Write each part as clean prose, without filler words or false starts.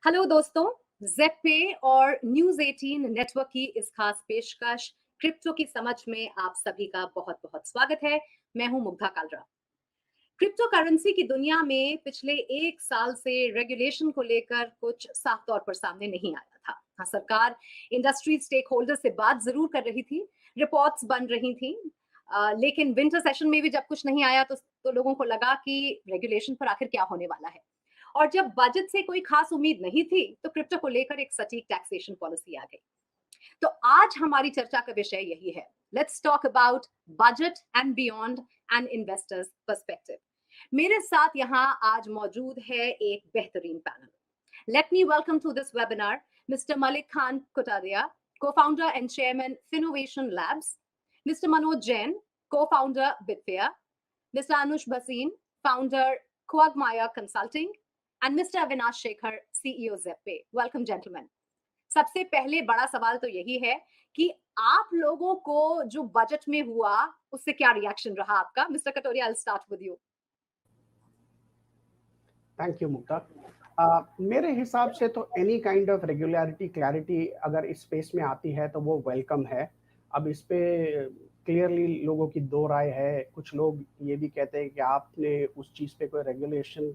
Hello दोस्तों, ज़ेपे और news 18 network की इस खास पेशकश क्रिप्टो की समझ में आप सभी का बहुत-बहुत स्वागत है। मैं हूं मुग्धा कालरा। क्रिप्टो करेंसी की दुनिया में पिछले 1 साल से रेगुलेशन को लेकर कुछ साफ तौर पर सामने नहीं आया था। हाँ, सरकार इंडस्ट्री स्टेक होल्डर से बात ज़रूर कर रही थी, रिपोर्ट्स बन रही थी। लेकिन विंटर सेशन में भी जब कुछ नहीं आया तो लोगों को लगा कि रेगुलेशन पर आखिर क्या होने वाला है। और जब बजट से कोई खास उम्मीद नहीं थी, तो क्रिप्टो को लेकर एक सटीक टैक्सेशन पॉलिसी आ गई। तो आज हमारी चर्चा का विषय यही है। Let's talk about budget and beyond and investors perspective. मेरे साथ यहाँ आज मौजूद है एक बेहतरीन panel. Let me welcome to this webinar mister Malik Khan Kotaria, co-founder and chairman Finnovation Labs, Mr. Manoj Jain, co-founder Bitfair, Mr. Anush Bhasin, founder Quagmire Consulting, and Mr. Avinash Shekhar, CEO Zetpay. Welcome, gentlemen. सबसे पहले बड़ा सवाल तो यही है कि आप लोगों को जो बजट में हुआ उससे क्या रिएक्शन रहा आपका? Mister Katoria, I'll start with you. Thank you Mukta. मेरे हिसाब से तो any kind of regularity clarity अगर इस स्पेस में आती है तो वो वेलकम है। अब इस पे क्लियरली लोगों की दो राय है। कुछ लोग ये भी कहते हैं कि आपने उस चीज़ पे कोई रेगुलेशन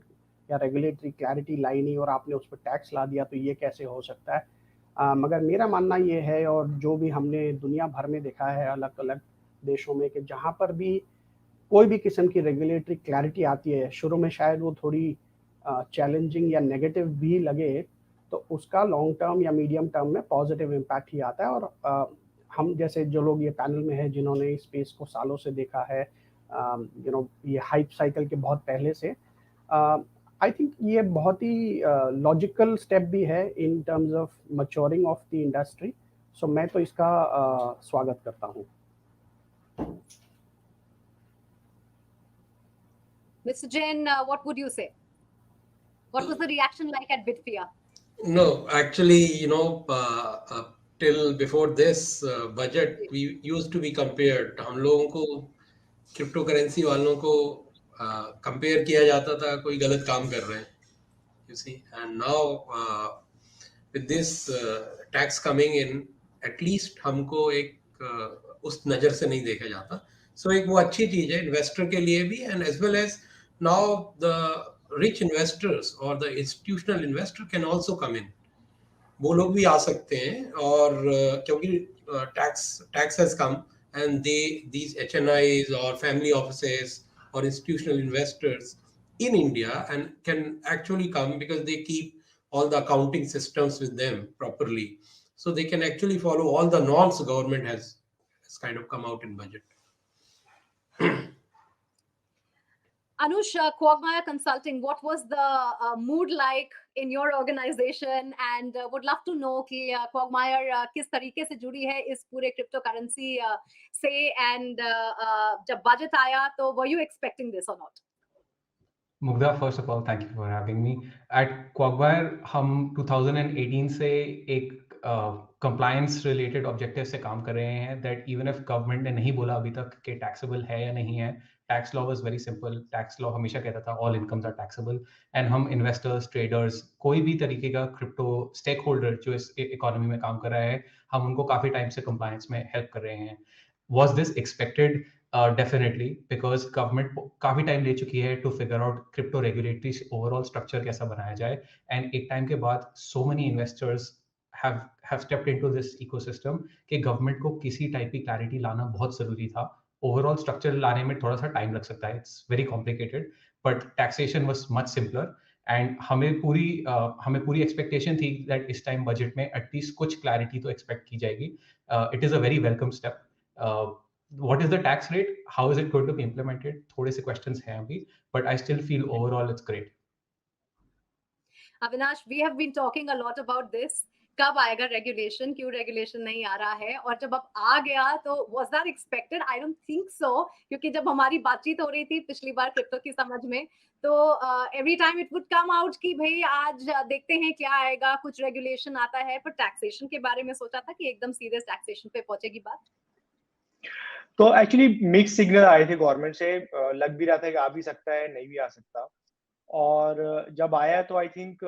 या रेगुलेटरी क्लैरिटी लाई नहीं और आपने उस पर टैक्स ला दिया, तो ये कैसे हो सकता है। मगर मेरा मानना ये है, और जो भी हमने दुनिया भर में देखा है अलग अलग देशों में, कि जहाँ पर भी कोई भी किस्म की रेगुलेटरी क्लैरिटी आती है, शुरू में शायद वो थोड़ी चैलेंजिंग या नेगेटिव भी लगे, तो उसका लॉन्ग टर्म या मीडियम टर्म में पॉजिटिव इम्पैक्ट ही आता है। और हम जैसे जो लोग ये पैनल में हैं जिन्होंने इस स्पेस को सालों से देखा है, ये हाइप साइकिल के बहुत पहले से, आई थिंक ये बहुत ही लॉजिकल स्टेप भी है in terms of maturing of the industry. So मैं तो इसका स्वागत करता हूँ। Mr. Jain, what would you say? What was the reaction like at Bitfair? No, actually, till before this budget, we used to be compared. हम लोगों को crypto currency वालों को कंपेयर किया जाता था, कोई गलत काम कर रहे हैं, you see. And now with this tax coming in, at least हमको एक उस नज़र से नहीं देखा जाता. So एक वो अच्छी चीज़ है इन्वेस्टर के लिए भी, and as well as now the rich investors or the institutional investor can also come in. वो लोग भी आ सकते हैं, और क्योंकि tax has come and these HNIs or family offices or institutional investors in India and can actually come because they keep all the accounting systems with them properly, so they can actually follow all the norms the government has kind of come out in budget. Anush, Quagmire Consulting, what was the mood like in your organization? And would love to know कि Quagmire किस तरीके से जुड़ी है इस पूरे crypto currency से, and जब बजट आया तो were you expecting this or not? Mugdha, first of all, thank you for having me. At Quagmire, हम 2018 से एक compliance related objective से काम कर रहे हैं, that even if government ने नहीं बोला अभी तक कि taxable है या नहीं है, tax law was very simple. Tax law हमेशा कहता था all incomes are taxable, and हम investors, traders, कोई भी तरीके का crypto stakeholder जो इस economy में काम कर रहा है, हम उनको काफी टाइम से compliance में help कर रहे हैं. Was this expected? Definitely, because government काफी टाइम ले चुकी है to figure out crypto regulatory overall structure कैसा बनाया जाए, and एक टाइम के बाद so many investors have stepped into this ecosystem कि government को किसी टाइप की clarity लाना बहुत जरूरी था. Overall structure लाने में थोड़ा सा टाइम लग सकता है, it's very complicated, but taxation was much simpler. And हमें पूरी expectation थी that इस टाइम budget में at least कुछ clarity तो expect की जाएगी. It is a very welcome step. What is the tax rate? How is it going to be implemented? थोड़े से questions हैं अभी, but I still feel overall it's great. Avinash, we have been talking a lot about this. कब आएगा regulation, क्यों regulation नहीं आ रहा है, और जब अब आ गया तो was that expected? I don't think so, क्योंकि जब हमारी बातचीत हो रही थी पिछली बार क्रिप्टो की समझ में, तो every time it would come out कि भाई आज देखते हैं क्या आएगा, कुछ रेगुलेशन आता है, पर टैक्सेशन के बारे में सोचा था कि एकदम सीधे टैक्सेशन पे पहुंचेगी बात. तो एक्चुअली मिक्स सिग्नल आए थे गवर्नमेंट से, लग भी रहा था कि आ भी सकता है, नहीं भी आ सकता, और जब आया तो आई थिंक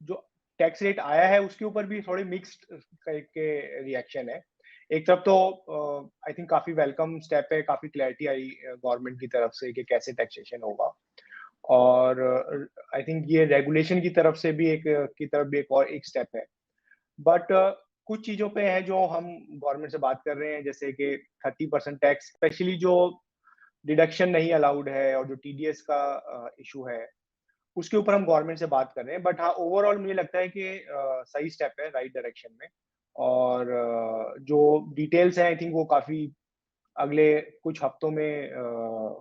जो टैक्स रेट आया है उसके ऊपर भी थोड़ी मिक्स्ड के रिएक्शन है। एक तरफ तो आई थिंक काफी वेलकम स्टेप है, काफी क्लैरिटी आई गवर्नमेंट की तरफ से कि कैसे टैक्सेशन होगा, और आई थिंक ये रेगुलेशन की तरफ से भी एक और एक स्टेप है। बट कुछ चीजों पे है जो हम गवर्नमेंट से बात कर रहे हैं, जैसे कि 30% टैक्स, स्पेशली जो डिडक्शन नहीं अलाउड है और जो टीडीएस का इशू है, उसके ऊपर हम गवर्नमेंट से बात कर रहे हैं। बट हाँ, ओवरऑल मुझे लगता है कि सही स्टेप है राइट डायरेक्शन में, और जो डिटेल्स हैं आई थिंक वो काफी अगले कुछ हफ्तों में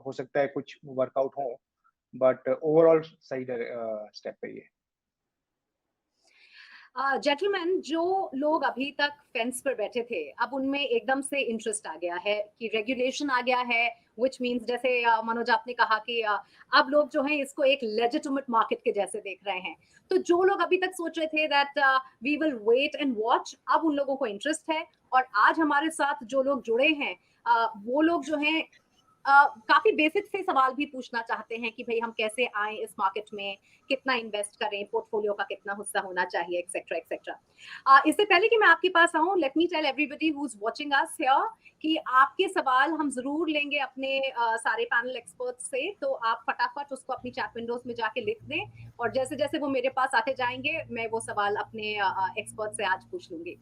हो सकता है कुछ वर्कआउट हो, बट ओवरऑल सही स्टेप है ये। जेंटलमैन, जो लोग अभी तक फेंस पर बैठे थे, अब उनमें एकदम से इंटरेस्ट आ गया है कि रेगुलेशन आ गया है, व्हिच मींस जैसे मनोज आपने कहा कि अब लोग जो हैं इसको एक लेजिटिमेट मार्केट के जैसे देख रहे हैं। तो जो लोग अभी तक सोच रहे थे that we will wait and watch, अब उन लोगों को इंटरेस्ट है। और आज हमारे साथ जो लोग जुड़े हैं वो लोग जो हैं काफी बेसिक से सवाल भी पूछना चाहते हैं कि भाई हम कैसे आए इस मार्केट में, कितना इन्वेस्ट करें, पोर्टफोलियो का कितना हिस्सा होना चाहिए, एक्सेट्रा एक्सेट्रा। इससे पहले कि मैं आपके पास आऊं, let me tell everybody who is watching us here कि आपके सवाल हम जरूर लेंगे अपने सारे पैनल एक्सपर्ट्स से, तो आप फटाफट उसको अपनी चैट विंडोज में जाके लिख दें, और जैसे जैसे वो मेरे पास आते जाएंगे मैं वो सवाल अपने एक्सपर्ट से आज पूछ लूंगी।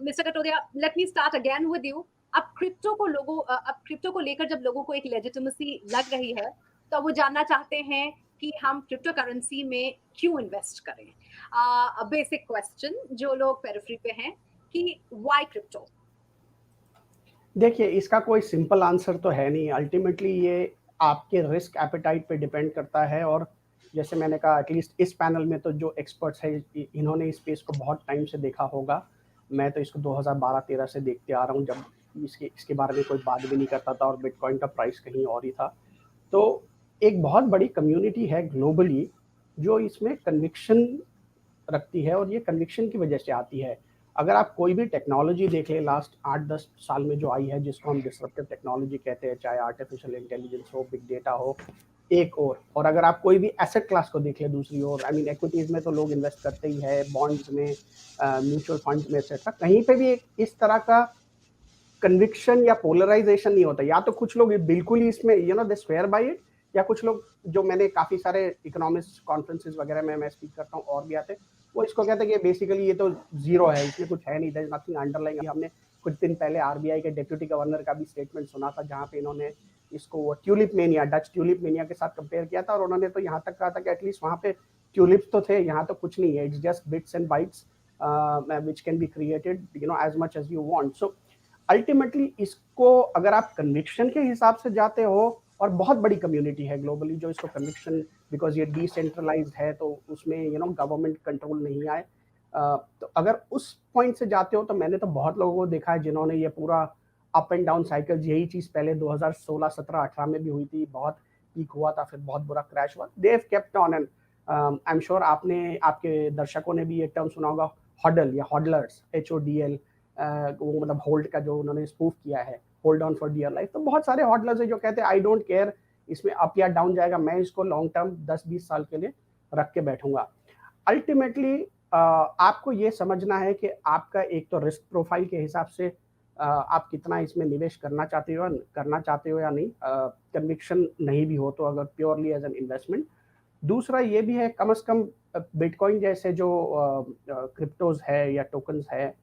Mister Katoria, let me start again with you. अब क्रिप्टो को लेकर जब लोगों को एक लेजिटिमेसी लग रही है, तो वो जानना चाहते हैं कि हम क्रिप्टो करेंसी में क्यों इन्वेस्ट करें। बेसिक क्वेश्चन जो लोग पेरिफेरी पे हैं कि व्हाई क्रिप्टो। देखिए, इसका कोई सिंपल आंसर तो है नहीं। अल्टीमेटली ये आपके रिस्क एपेटाइट पे डिपेंड करता है, और जैसे मैंने कहा एटलीस्ट इस पैनल में तो जो एक्सपर्ट्स हैं इन्होंने इस स्पेस को बहुत टाइम से देखा होगा। मैं तो इसको 2012-13 से देखते आ रहा हूँ, जब इसके बारे में कोई बात भी नहीं करता था और बिटकॉइन का प्राइस कहीं और ही था। तो एक बहुत बड़ी कम्युनिटी है ग्लोबली जो इसमें कन्विक्शन रखती है, और ये कन्विक्शन की वजह से आती है। अगर आप कोई भी टेक्नोलॉजी देख लें लास्ट 8-10 साल में जो आई है, जिसको हम डिसरप्टिव टेक्नोलॉजी कहते हैं, चाहे आर्टिफिशियल इंटेलिजेंस हो, बिग डेटा हो, एक और अगर आप कोई भी एसेट क्लास को देख लें दूसरी ओर, आई मीन एक्विटीज में तो लोग इन्वेस्ट करते ही है, बॉन्ड्स में, म्यूचुअल फंड्स में, एक्सेट्रा, कहीं पे भी इस तरह का कन्विक्शन या पोलराइजेशन नहीं होता। या तो कुछ लोग बिल्कुल ही इसमें दे स्वेयर बाय इट, या कुछ लोग, जो मैंने काफी सारे इकोनॉमिक्स कॉन्फ्रेंसेस वगैरह में मैं स्पीक करता हूँ और भी आते हैं, वो इसको कहते हैं कि बेसिकली ये तो जीरो है, इसमें कुछ है नहीं, देयर इज नथिंग अंडरलाइंग। हमने कुछ दिन पहले आरबीआई के डिप्टी गवर्नर का भी स्टेटमेंट सुना था, जहाँ पे इन्होंने इसको tulip mania, Dutch tulip mania के साथ कंपेयर किया था, और उन्होंने तो यहाँ तक कहा था कि एटलीस्ट वहाँ पे ट्यूलिप्स तो थे, यहाँ तो कुछ नहीं है, it's just bits and bytes which can be created as much as you want. So ultimately इसको अगर आप कन्विक्शन के हिसाब से जाते हो, और बहुत बड़ी कम्युनिटी है ग्लोबली जो इसको कन्विक्शन, बिकॉज ये डिसेंट्रलाइज्ड है तो उसमें गवर्नमेंट कंट्रोल नहीं आए, तो अगर उस पॉइंट से जाते हो, तो मैंने तो बहुत लोगों को देखा है जिन्होंने ये पूरा अप एंड डाउन साइकिल, यही चीज पहले 2016, 17, 18 में भी हुई थी, बहुत पीक हुआ था, फिर बहुत बुरा क्रैश हुआ, they have kept on. And I am sure आपने, आपके दर्शकों ने भी एक टर्म सुना होगा, हॉडल या हॉडलर्स, HODL, वो मतलब होल्ड का जो उन्होंने स्पूफ किया है, hold on for dear life. तो बहुत सारे हॉडलर्स हैं जो कहते हैं आई डोंट केयर इसमें अप या डाउन जाएगा, मैं इसको लॉन्ग टर्म 10-20 साल के लिए रख के बैठूंगा। अल्टीमेटली आपको ये समझना है कि आपका एक तो रिस्क प्रोफाइल के हिसाब से आप कितना इसमें निवेश करना चाहते हो या नहीं, कन्विक्शन नहीं भी हो तो, अगर प्योरली एज एन इन्वेस्टमेंट। दूसरा ये भी है, कम से कम बिटकॉइन जैसे जो क्रिप्टोज है या टोकन्स है,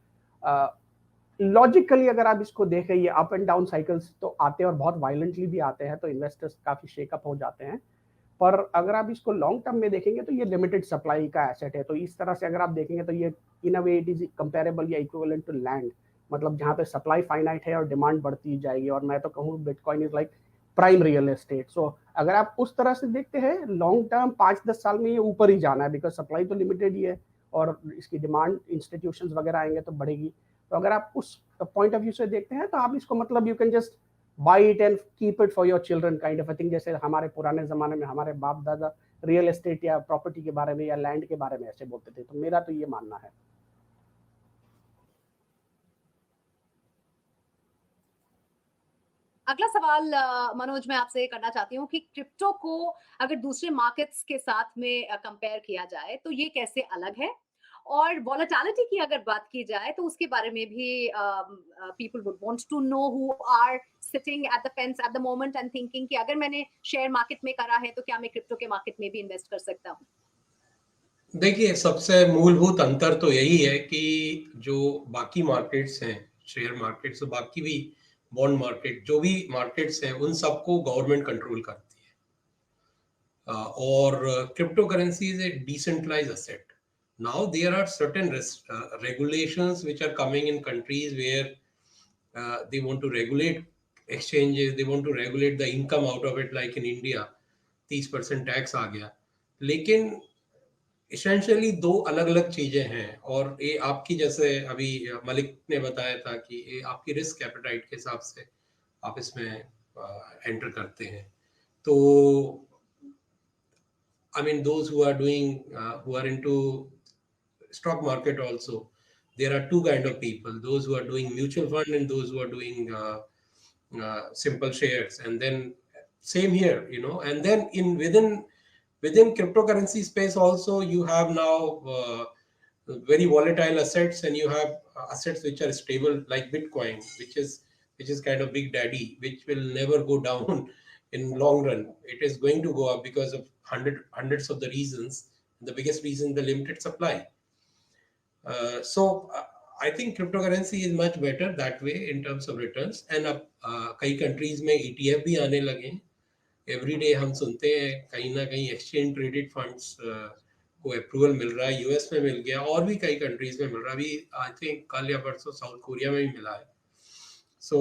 लॉजिकली अगर आप इसको देखें, ये अप एंड डाउन साइकिल्स तो आते हैं और बहुत वायलेंटली भी आते हैं, तो इन्वेस्टर्स काफी शेकअप हो जाते हैं। पर अगर आप इसको लॉन्ग टर्म में देखेंगे तो ये लिमिटेड सप्लाई का एसेट है, तो इस तरह से अगर आप देखेंगे तो ये इन अ वे इट इज कंपेरेबल या इक्विवेलेंट टू लैंड, मतलब जहाँ पे सप्लाई फाइनाइट है और डिमांड बढ़ती जाएगी, और मैं तो कहूँ bitcoin is like prime real estate. So अगर आप उस तरह से देखते हैं, लॉन्ग टर्म 5-10 साल में ये ऊपर ही जाना है, बिकॉज सप्लाई तो लिमिटेड ही है और इसकी डिमांड इंस्टीट्यूशंस वगैरह आएंगे तो बढ़ेगी। तो अगर आप उस पॉइंट ऑफ व्यू से देखते हैं तो आप इसको मतलब you can just by it and keep it for your children kind of a thing, जैसे हमारे पुराने जमाने में हमारे बाप दादा रियल एस्टेट या प्रॉपर्टी के बारे में या लैंड के बारे में ऐसे बोलते थे। तो मेरा तो ये मानना है। अगला सवाल मनोज मैं आपसे करना चाहती हूँ कि क्रिप्टो को अगर दूसरे मार्केट्स के साथ में कंपेयर किया जाए तो ये कैसे अलग है? और वोलेटिलिटी की अगर बात की जाए तो उसके बारे में भी people would want to know who are sitting at the fence at the moment and thinking कि अगर मैंने शेयर मार्केट में करा है तो क्या मैं क्रिप्टो के मार्केट में भी इन्वेस्ट कर सकता हूँ? देखिए, सबसे मूलभूत अंतर तो यही है कि जो बाकी मार्केट्स हैं, शेयर मार्केट्स और बाकी भी बॉन्ड मार्केट, जो भी मार्केट्स हैं, उन सबको गवर्नमेंट कंट्रोल करती है। और crypto currency is a decentralised asset. Now there are certain regulations which are coming in countries where they want to regulate exchanges, they want to regulate the income out of it, like in India 30% tax आ गया. लेकिन essentially दो अलग अलग चीजें हैं, और ये आपकी, जैसे अभी मलिक ने बताया था कि ये आपकी रिस्क एपेटाइट के हिसाब से आप इसमें एंटर करते हैं. तो I mean, those who are doing, who are into stock market also, there are two kind of people: those who are doing mutual fund and those who are doing simple shares. And then same here, you know. And then within cryptocurrency space also, you have now very volatile assets, and you have assets which are stable, like Bitcoin, which is kind of big daddy, which will never go down in long run. It is going to go up because of hundreds of the reasons. The biggest reason, the limited supply. So I think cryptocurrency is much better that way in terms of returns. And अब कई countries में ETF भी आने लगे हैं. Every day हम सुनते हैं कहीं ना कहीं exchange traded funds को अप्रूवल मिल रहा है. यूएस में मिल गया, और भी कई कंट्रीज में मिल रहा है. अभी आई थिंक कल या परसों साउथ कोरिया में भी मिला है. सो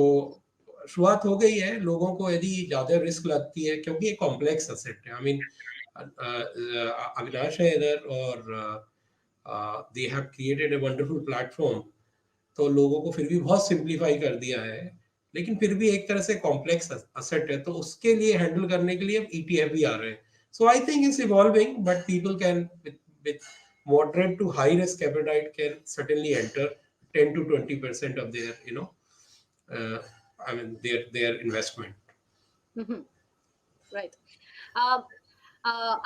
शुरुआत हो गई है. लोगों को यदि ज्यादा रिस्क लगती है, क्योंकि ये कॉम्प्लेक्स असेट है. आई मीन, अविनाश है इधर, और they have created a wonderful platform. तो लोगों को फिर भी बहुत सिंप्लीफाई कर दिया है, लेकिन फिर भी एक तरह से कॉम्प्लेक्स असेट है. तो उसके लिए हैंडल करने के लिए अब ईटीएफ भी आ रहे हैं. So I think it's evolving, but people can, with moderate to high risk appetite, can certainly enter 10 to 20% of their, I mean, their investment. Mm-hmm. Right.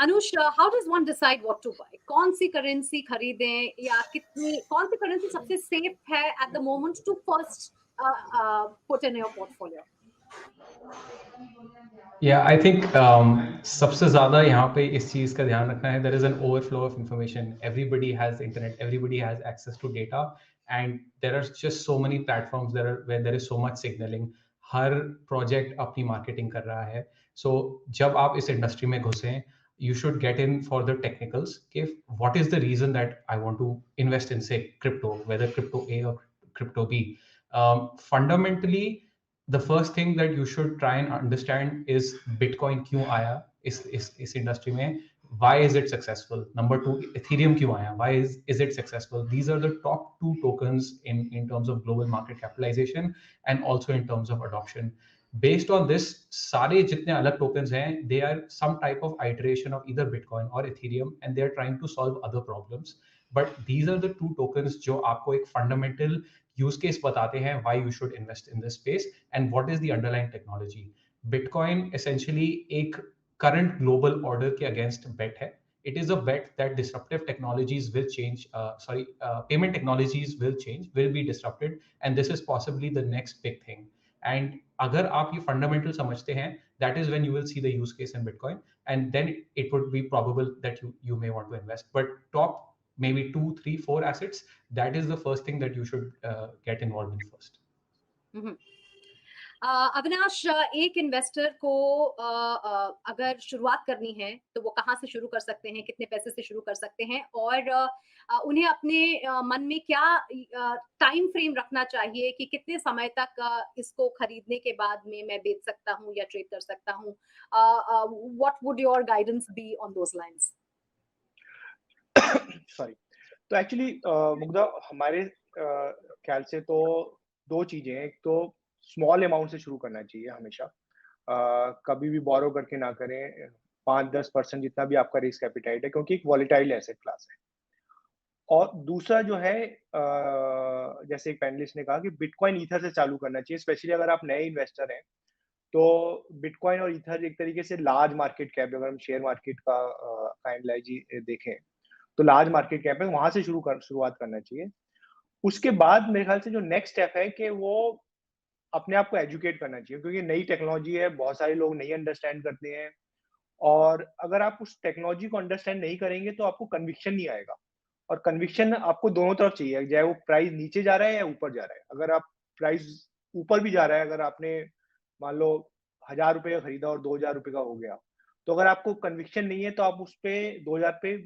Anush, how does one decide what to buy? कौन सी currency खरीदें, या कितनी, कौन सी currency सबसे safe है at the moment to first put in your portfolio? Yeah, I think सबसे ज़्यादा यहाँ पे इस चीज़ का ध्यान रखना है. There is an overflow of information. Everybody has internet. Everybody has access to data, and there are just so many platforms where there is so much signaling. Her project अपनी marketing कर रहा है. So जब आप इस industry में घुसें, you should get in for the technicals. What is the reason that I want to invest in, say, crypto, whether crypto A or crypto B? Fundamentally, the first thing that you should try and understand is Bitcoin क्यों आया इस industry में, why is it successful? Number two, Ethereum क्यों आया, why is it successful? These are the top two tokens in terms of global market capitalization and also in terms of adoption. Based on this, सारे जितने अलग tokens हैं, they are some type of iteration of either Bitcoin or Ethereum, and they are trying to solve other problems. But these are the two tokens जो आपको एक fundamental use case बताते हैं why you should invest in this space and what is the underlying technology. Bitcoin essentially एक current global order के against bet है. It is a bet that disruptive technologies will change. Payment technologies will change, will be disrupted, and this is possibly the next big thing. And अगर आप ये fundamental समझते हैं, that is when you will see the use case in Bitcoin, and then it would be probable that you may want to invest. But top maybe 2, 3, 4 assets, that is the first thing that you should get involved in first. Mm-hmm. Avinash, एक investor को अगर शुरुआत करनी है तो वो कहाँ से शुरू कर सकते हैं, कितने पैसे से शुरू कर सकते हैं, और उन्हें अपने मन में क्या टाइम फ्रेम रखना चाहिए कि कितने समय तक इसको खरीदने के बाद में मैं बेच सकता हूँ या ट्रेड कर सकता हूँ? What would your guidance be on those lines? Sorry. तो एक्चुअली मुग्धा, हमारे ख्याल से तो दो चीजें हैं. एक तो स्मॉल अमाउंट से शुरू करना चाहिए हमेशा. कभी भी बोरो करके ना करें. 5-10% जितना भी आपका रिस्क एपिटाइट है, क्योंकि एक वॉलेटाइल एसेट क्लास है. और दूसरा जो है, जैसे एक पैनलिस्ट ने कहा कि बिटकॉइन ईथर से चालू करना चाहिए, स्पेशली अगर आप नए इन्वेस्टर हैं तो बिटकॉइन और ईथर एक तरीके से लार्ज मार्केट कैप, अगर हम शेयर मार्केट का एनालॉजी देखें तो लार्ज मार्केट कैप है, वहां से शुरुआत करना चाहिए। उसके बाद मेरे ख्याल से जो नेक्स्ट स्टेप है कि वो अपने आप को एजुकेट करना चाहिए, क्योंकि नई टेक्नोलॉजी है, बहुत सारे लोग नहीं अंडरस्टैंड करते हैं, और अगर आप उस टेक्नोलॉजी को अंडरस्टैंड नहीं करेंगे तो आपको कन्विक्शन नहीं आएगा। और कन्विक्शन आपको दोनों तरफ चाहिए, चाहे वो प्राइस नीचे जा रहा है या ऊपर जा रहा है। अगर आप प्राइस ऊपर भी जा रहा है, अगर आपने मान लो 1000 रुपए का खरीदा और 2000 रुपए का हो गया, तो अगर आपको कन्विक्शन नहीं है तो आप उस पे 2000 पे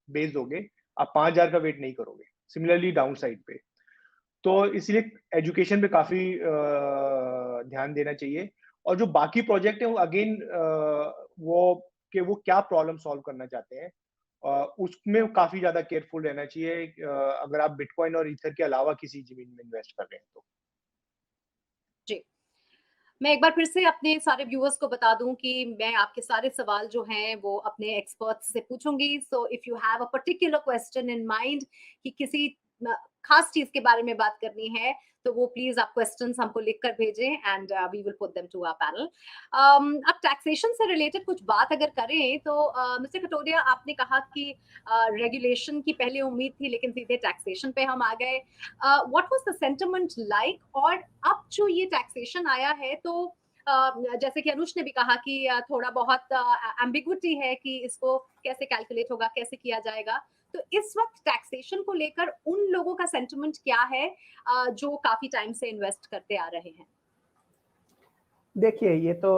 बेच दोगे, आप 5000 का वेट नहीं करोगे। सिमिलरली डाउन साइड पे, तो इसलिए एजुकेशन पे काफी ध्यान देना चाहिए। और जो बाकी प्रोजेक्ट है वो अगेन वो क्या प्रॉब्लम सॉल्व करना चाहते हैं, उसमें काफी ज्यादा केयरफुल रहना चाहिए, अगर आप बिटकॉइन और ईथर के अलावा किसी जमीन में इन्वेस्ट कर रहे हैं तो। जी, मैं एक बार फिर से अपने सारे व्यूअर्स को बता दूं कि मैं आपके सारे सवाल जो हैं वो अपने एक्सपर्ट्स से पूछूंगी। So if you have a particular question in mind कि किसी खास चीज के बारे में बात करनी है, तो वो प्लीज आप क्वेश्चंस हमको लिखकर भेजें and we will put them to our panel. अब टैक्सेशन से रिलेटेड कुछ बात अगर करें तो मिस्टर कटोरिया, आपने कहा कि रेगुलेशन की पहले उम्मीद थी लेकिन सीधे टैक्सेशन पे हम आ गए। What was the sentiment like, और अब जो ये टैक्सेशन आया है तो जैसे कि अनुज ने भी कहा कि थोड़ा बहुत एम्बिग्विटी है कि इसको कैसे कैलकुलेट होगा, कैसे किया जाएगा। तो इस वक्त टैक्सेशन को लेकर उन लोगों का सेंटिमेंट क्या है जो काफी टाइम से इन्वेस्ट करते आ रहे हैं? देखिए, ये तो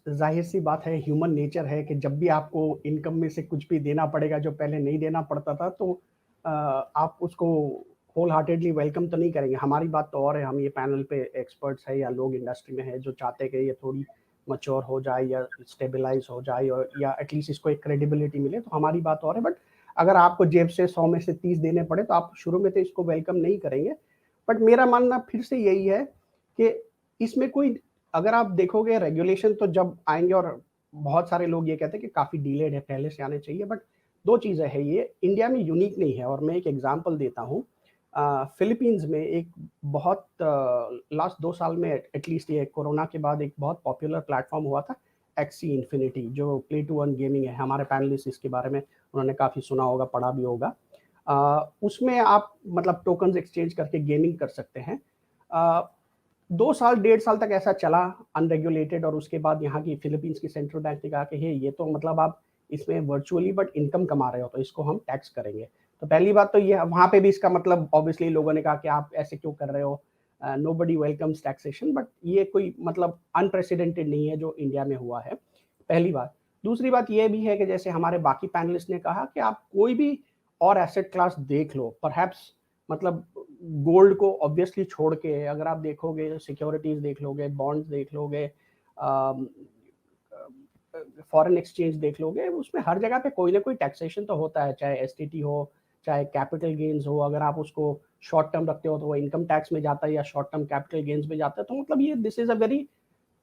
जाहिर सी बात है, ह्यूमन नेचर है कि जब भी आपको इनकम में से कुछ भी देना पड़ेगा जो पहले नहीं देना पड़ता था, तो आप उसको होल हार्टेडली वेलकम तो नहीं करेंगे। हमारी बात तो और है, हम ये पैनल पे एक्सपर्ट्स है या लोग इंडस्ट्री में है जो चाहते हैं कि ये थोड़ी मैच्योर हो जाए या स्टेबलाइज हो जाए और या एटलीस्ट इसको एक क्रेडिबिलिटी मिले, तो हमारी बात और है। बट अगर आपको जेब से 100 में से 30 देने पड़े तो आप शुरू में तो इसको वेलकम नहीं करेंगे। बट मेरा मानना फिर से यही है कि इसमें कोई, अगर आप देखोगे रेगुलेशन तो जब आएंगे, और बहुत सारे लोग ये कहते हैं कि काफ़ी डिलेड है, पहले से आने चाहिए, बट दो चीज़ें हैं, ये इंडिया में यूनिक नहीं है। और मैं एक एग्जांपल देता हूँ, फिलीपींस में एक बहुत लास्ट 2 साल में एटलीस्ट, ये कोरोना के बाद एक बहुत पॉपुलर प्लेटफॉर्म हुआ था एक्सी इन्फिनिटी, जो प्ले टू अर्न गेमिंग है। हमारे पैनलिस्ट इसके बारे में उन्होंने काफ़ी सुना होगा, पढ़ा भी होगा। उसमें आप मतलब टोकन्स एक्सचेंज करके गेमिंग कर सकते हैं। 2 साल 1.5 साल तक ऐसा चला अनरेगुलेटेड, और उसके बाद यहाँ की फिलीपींस की सेंट्रल बैंक ने कहा कि ये तो मतलब आप इसमें वर्चुअली बट इनकम कमा रहे हो, तो इसको हम टैक्स करेंगे। तो पहली बात तो ये, वहाँ पे भी इसका मतलब ऑब्वियसली लोगों ने कहा कि आप ऐसे क्यों कर रहे हो, नोबडी वेलकम्स टैक्सेशन। बट ये कोई मतलब अनप्रेसिडेंटेड नहीं है जो इंडिया में हुआ है, पहली बात। दूसरी बात ये भी है कि जैसे हमारे बाकी पैनलिस्ट ने कहा कि आप कोई भी और एसेट क्लास देख लो, परहैप्स मतलब गोल्ड को ऑब्वियसली छोड़ के अगर आप देखोगे, सिक्योरिटीज देख लोगे, बॉन्ड्स देख लोगे, फॉरेन एक्सचेंज देख लोगे, उसमें हर जगह पे कोई ना कोई टैक्सेशन तो होता है, चाहे एसटीटी हो, चाहे कैपिटल गेन्स हो। अगर आप उसको शॉर्ट टर्म रखते हो तो वो इनकम टैक्स में जाता है, या शॉर्ट टर्म कैपिटल गेन्स में जाता है। तो मतलब ये दिस इज अ वेरी,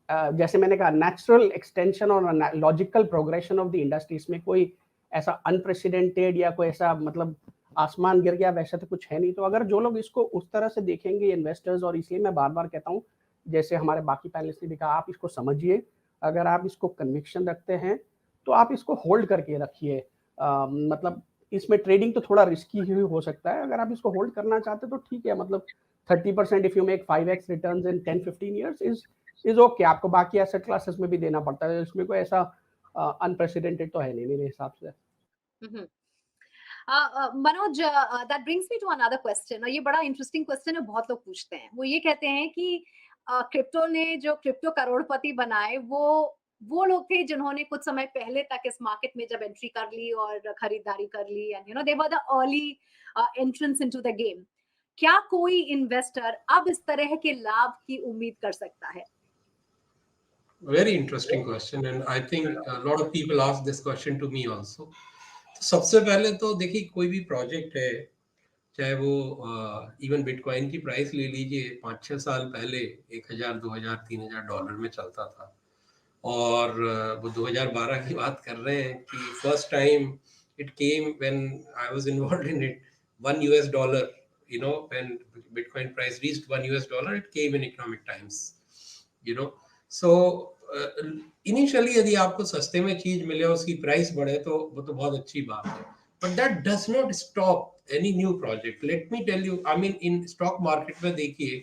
जैसे मैंने कहा, नेचुरल एक्सटेंशन और logical progression of the industry. इसमें कोई ऐसा अनप्रेसिडेंटेड या कोई ऐसा मतलब आसमान गिर गया वैसा तो कुछ है नहीं। तो अगर जो लोग इसको उस तरह से देखेंगे इन्वेस्टर्स, और इसलिए मैं बार बार कहता हूँ, जैसे हमारे बाकी पैनलिस्ट ने भी कहा, आप इसको समझिए, अगर आप इसको कन्विक्शन रखते हैं तो आप इसको होल्ड करके रखिए। मतलब इसमें ट्रेडिंग तो थोड़ा रिस्की ही हो सकता है, अगर आप इसको होल्ड करना चाहते तो ठीक है। मतलब 30% if you make 5x returns in 10-15 years is okay. आपको बाकी एसेट क्लासेस में भी देना पड़ता है, इसमें कोई ऐसा अनप्रेसिडेंटेड तो है नहीं मेरे हिसाब से। Manoj, that brings me to another question, और ये बड़ा इंटरेस्टिंग क्वेश्चन है, बहुत लोग पूछते हैं। वो ये कहते हैं कि क्रिप्टो ने जो क्रिप्टो करोड़पति बनाए वो लोग थे जिन्होंने कुछ समय पहले तक इस मार्केट में जब एंट्री कर ली और खरीदारी कर ली, and you know they were the early entrance into the game. क्या कोई इन्वेस्टर अब इस तरह के लाभ की उम्मीद कर सकता है? Very interesting question, and I think a lot of people ask this question to me also. तो सबसे पहले तो देखिए, कोई भी प्रोजेक्ट है, चाहे वो इवन बिटकॉइन की प्राइस ले लीजिए, 5-6 साल पहले 1000, 2000, 3000 डॉलर में चलता था, और वो 2012 की बात कर रहे हैं कि first time it came when I was involved in it, $1, you know, when Bitcoin price reached $1, it came in economic times. you know. So initially यदि आपको सस्ते में चीज मिले और उसकी प्राइस बढ़े तो वो तो बहुत अच्छी बात है, but that does not stop any new project. Let me tell you, I mean in stock market में देखिए,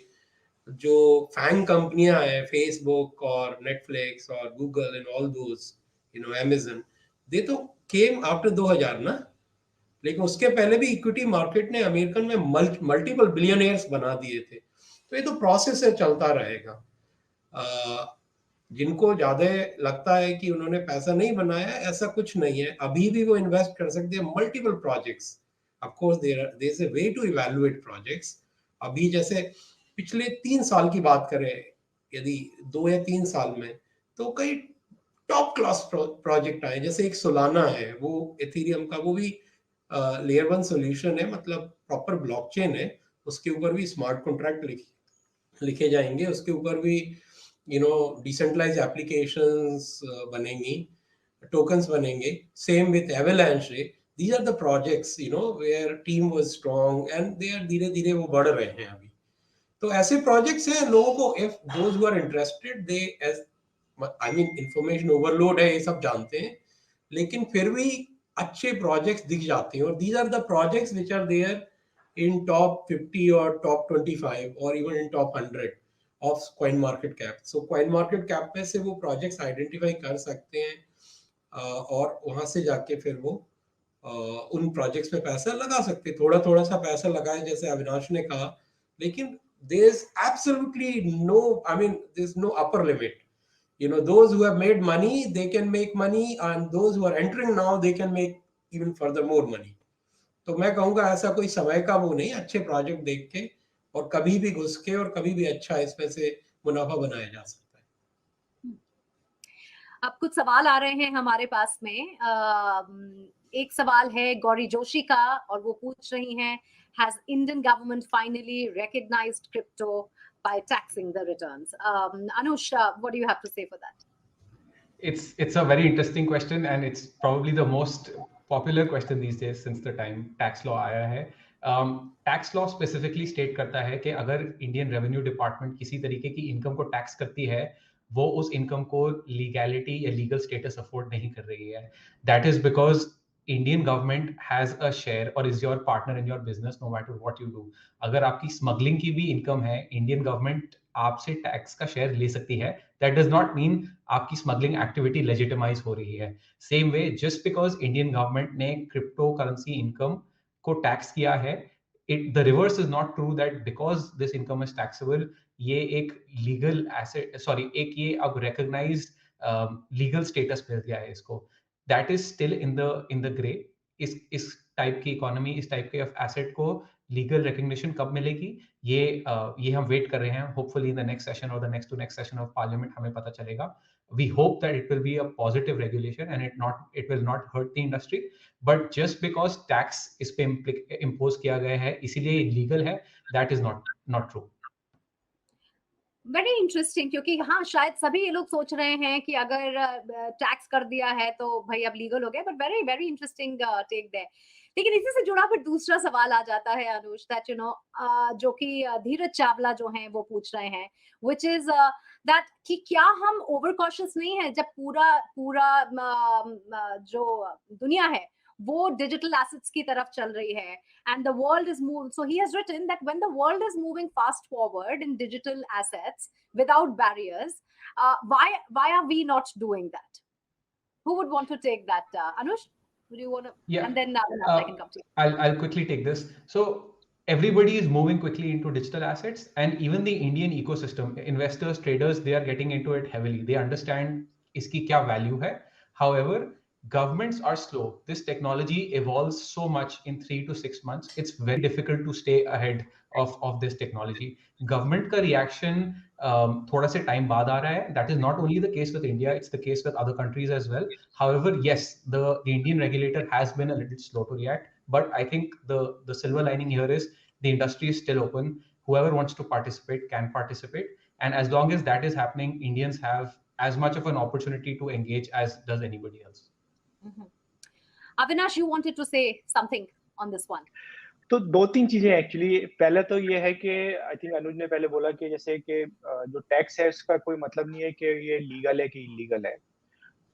जो फैंग कंपनियां हैं, फेसबुक और नेटफ्लिक्स और Google and all those, Amazon, they तो केम आफ्टर 2000 ना. लेकिन उसके पहले भी इक्विटी मार्केट ने अमेरिकन में मल्टीपल बिलियनियर्स बना दिए थे. तो ये तो प्रोसेस है, चलता रहेगा. जिनको ज्यादा लगता है कि उन्होंने पैसा नहीं बनाया, ऐसा कुछ नहीं है. अभी भी वो इन्वेस्ट कर सकते हैं multiple projects. Of course there is a way to evaluate projects. अभी जैसे पिछले 3 साल की बात करें, यदि 2 या 3 साल में, तो कई टॉप क्लास प्रोजेक्ट आए. जैसे एक सोलाना है, वो एथेरियम का, वो भी लेयर 1 सॉल्यूशन है, मतलब प्रॉपर ब्लॉकचेन है. उसके ऊपर भी स्मार्ट कॉन्ट्रैक्ट लिखे जाएंगे, उसके ऊपर भी डिसेंट्रलाइज एप्लीकेशंस बनेंगी, टोकन्स बनेंगे. Same with Avalanche. These are the projects where team was strong and they are धीरे धीरे वो बढ़ रहे हैं अभी. तो ऐसे प्रोजेक्ट्स हैं. लोगों को, if those who are interested, they as I mean information overload है, ये सब जानते हैं, लेकिन फिर भी अच्छे प्रोजेक्ट्स दिख जाते हैं. और these are the projects which are there in top 50 और टॉप 25 और even in top 100 of CoinMarketCap. So CoinMarketCap में से वो प्रोजेक्ट्स आइडेंटिफाई कर सकते हैं और वहां से जाके फिर वो उन प्रोजेक्ट्स में पैसा लगा सकते हैं. थोड़ा थोड़ा सा पैसा लगाए, जैसे अविनाश ने कहा, लेकिन there is absolutely no, I mean, there's no upper limit. Those who have made money, they can make money, and those who are entering now, they can make even further more money. तो मैं कहूँगा ऐसा कोई समय का वो नहीं, अच्छे प्रोजेक्ट देख के और कभी भी घुस के और कभी भी अच्छा इसमें से मुनाफा बनाया जा सकता है. अब कुछ सवाल आ रहे हैं हमारे पास में. एक सवाल है गौरी जोशी का, और वो पूछ रही हैं, has Indian government finally recognized crypto by taxing the returns? Anush, what do you have to say for that? It's a very interesting question, and it's probably the most popular question these days since the time tax law आया है. Tax law specifically state करता है कि अगर Indian revenue department किसी तरीके की income को टैक्स करती है, वो उस इनकम को लीगैलिटी या लीगल स्टेटस अफोर्ड नहीं कर रही है. That is because Indian government has a share or is your partner in your business no matter what you do. अगर आपकी स्मगलिंग की भी इनकम है, इंडियन गवर्नमेंट आपसे टैक्स का शेयर ले सकती है. दैट डज नॉट मीन आपकी स्मगलिंग एक्टिविटी लेजिटिमाइज हो रही है. Same way, just because Indian government ने क्रिप्टो करेंसी इनकम को टैक्स किया है, the reverse is not true that because this income is taxable, ये एक लीगल एसेट, सॉरी, एक ये अब रिकॉग्नाइज्ड लीगल स्टेटस मिल गया है इसको. That is still in the gray. इस टाइप की इकोनॉमी, इस टाइप के एसेट को लीगल रिकॉग्निशन कब मिलेगी, ये हम वेट कर रहे हैं. Hopefully in the next session और the next to next session of parliament हमें पता चलेगा. We hope that it will be a positive regulation and it will not hurt the industry. But just because tax इस पे impose किया गया है इसीलिए लीगल है, that is not true. Very interesting, क्योंकि हाँ, शायद सभी ये लोग सोच रहे हैं कि अगर टैक्स कर दिया है तो भाई अब लीगल हो गया, but very very interesting take there. लेकिन इसी से जुड़ा फिर दूसरा सवाल आ जाता है अनुज, दैट जो कि धीरज चावला जो हैं वो पूछ रहे हैं, व्हिच इज दैट कि क्या हम ओवर कॉशियस नहीं है जब पूरा जो दुनिया है वो डिजिटल एसेट्स की तरफ चल रही है, and the world is moving. So he has written that when the world is moving fast forward in digital assets without barriers, why are we not doing that? Who would want to take that? Anush, would you want to? Yeah. And then I can come to you. I'll quickly take this. So everybody is moving quickly into digital assets, and even the Indian ecosystem, investors, traders, they are getting into it heavily. They understand iski kya value hai. However, governments are slow. This technology evolves so much in 3 to 6 months. It's very difficult to stay ahead of this technology. Government का reaction थोड़ा से time बाद आ रहा है. That is not only the case with India, it's the case with other countries as well. However, yes, the Indian regulator has been a little slow to react, but I think the silver lining here is the industry is still open. Whoever wants to participate can participate, and as long as that is happening, Indians have as much of an opportunity to engage as does anybody else. Avinash, you wanted to say something on this one. तो 2-3 चीजें actually. पहले तो ये है कि I think अनुज ने पहले बोला कि जैसे कि जो टैक्स है उसका कोई मतलब नहीं है कि ये लीगल है कि इलीगल है।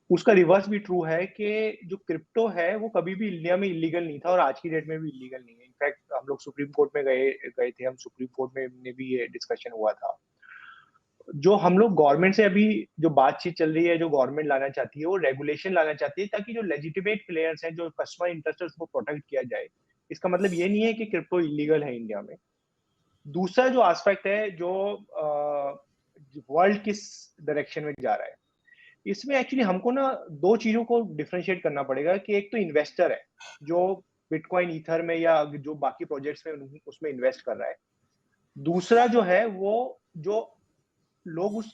उसका रिवर्स भी ट्रू है कि जो क्रिप्टो है वो कभी भी इंडिया में इलीगल नहीं था और आज की डेट में भी इलीगल नहीं है। इनफैक्ट हम लोग सुप्रीम कोर्ट में गए थे, हम सुप्रीम कोर्ट में भी ये डिस्कशन हुआ था। जो हम लोग गवर्नमेंट से अभी जो बातचीत चल रही है, जो गवर्नमेंट लाना चाहती है वो रेगुलेशन लाना चाहती है ताकि जो लेजिटिमेट प्लेयर्स हैं, जो कस्टमर इंटरेस्ट है, उसको प्रोटेक्ट किया जाए। इसका मतलब ये नहीं है कि क्रिप्टो इलीगल है इंडिया में। दूसरा जो एस्पेक्ट है, जो वर्ल्ड किस डायरेक्शन में जा रहा है, इसमें एक्चुअली हमको ना दो चीजों को डिफरेंशिएट करना पड़ेगा कि एक तो इन्वेस्टर है जो बिटकॉइन ईथर में या जो बाकी प्रोजेक्ट्स में उसमें इन्वेस्ट कर रहा है। दूसरा जो है वो जो लोग उस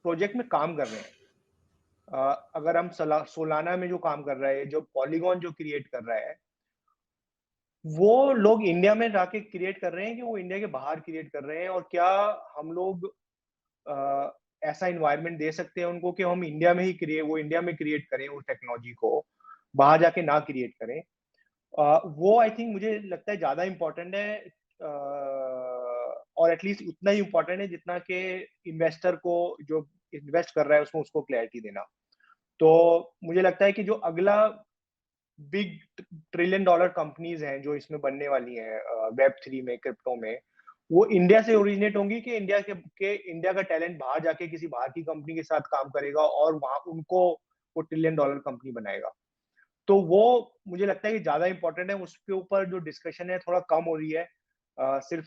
प्रोजेक्ट में काम कर रहे हैं। अगर हम सोलाना में जो काम कर रहा है, जो पॉलीगॉन जो क्रिएट कर रहा है, वो लोग इंडिया में जाके क्रिएट कर रहे हैं कि वो इंडिया के बाहर क्रिएट कर रहे हैं, और क्या हम लोग ऐसा इन्वायरमेंट दे सकते हैं उनको कि हम इंडिया में ही वो इंडिया में क्रिएट करें उस टेक्नोलॉजी को, बाहर जाके ना क्रिएट करें। वो आई थिंक मुझे लगता है ज्यादा इम्पोर्टेंट है, और एटलीस्ट उतना ही इम्पोर्टेंट है जितना कि इन्वेस्टर को जो इन्वेस्ट कर रहा है उसमें उसको क्लैरिटी देना। तो मुझे लगता है कि जो अगला बिग ट्रिलियन डॉलर कंपनीज हैं जो इसमें बनने वाली हैं वेब3 में, क्रिप्टो में, वो इंडिया से ओरिजिनेट होंगी कि इंडिया का टैलेंट बाहर जाके किसी बाहर की कंपनी के साथ काम करेगा और वहां उनको वो ट्रिलियन डॉलर कंपनी बनाएगा। तो वो मुझे लगता है कि ज्यादा इंपॉर्टेंट है। उसके ऊपर जो डिस्कशन है थोड़ा कम हो रही है। सिर्फ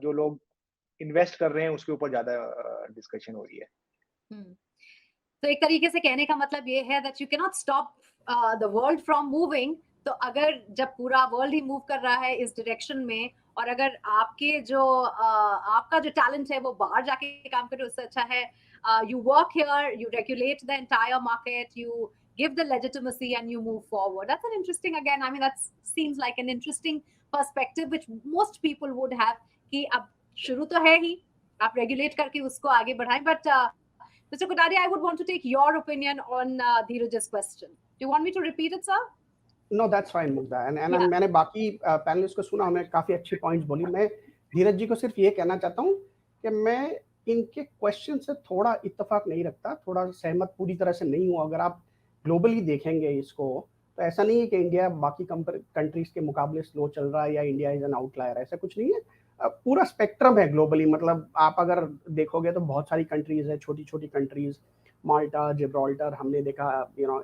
जो लोग इन्वेस्ट कर रहे हैं उसके ऊपर ज्यादा डिस्कशन हो रही है। तो एक तरीके से कहने का मतलब ये है that you can not stop the world from moving. तो अगर जब पूरा वर्ल्ड ही मूव कर रहा है इस डायरेक्शन में, और अगर आपके जो आपका जो टैलेंट है वो बाहर जाके काम करे, उससे अच्छा है you work here, you regulate the entire market, you give the legitimacy and you move forward. That's an interesting, again, I mean, that seems like an interesting perspective which most people would have कि अब शुरू तो है ही, आप regulate करके उसको आगे बढ़ाएं। But Mr. Kotaria, I would want to take your opinion on Dheeraj's question. Do you want me to repeat it, sir? No, that's fine, Mugdha. And मैंने बाकी पैनलिस्ट को सुना, हमें काफी अच्छी पॉइंट्स बोली। मैं धीरज जी को सिर्फ ये कहना चाहता हूँ कि मैं इनके क्वेश्चन से थोड़ा इत्तेफाक नहीं रखता, थोड़ा सहमत पूरी तरह से नहीं हूँ। अगर आप ग्लोबली देखेंगे इसको तो ऐसा नहीं है कि इंडिया बाकी कंट्रीज के मुकाबले स्लो चल रहा है या इंडिया इज एन आउटलायर, ऐसा कुछ नहीं है। पूरा स्पेक्ट्रम है ग्लोबली। मतलब आप अगर देखोगे तो बहुत सारी कंट्रीज है, छोटी छोटी कंट्रीज, माल्टा, जिब्राल्टर, हमने देखा,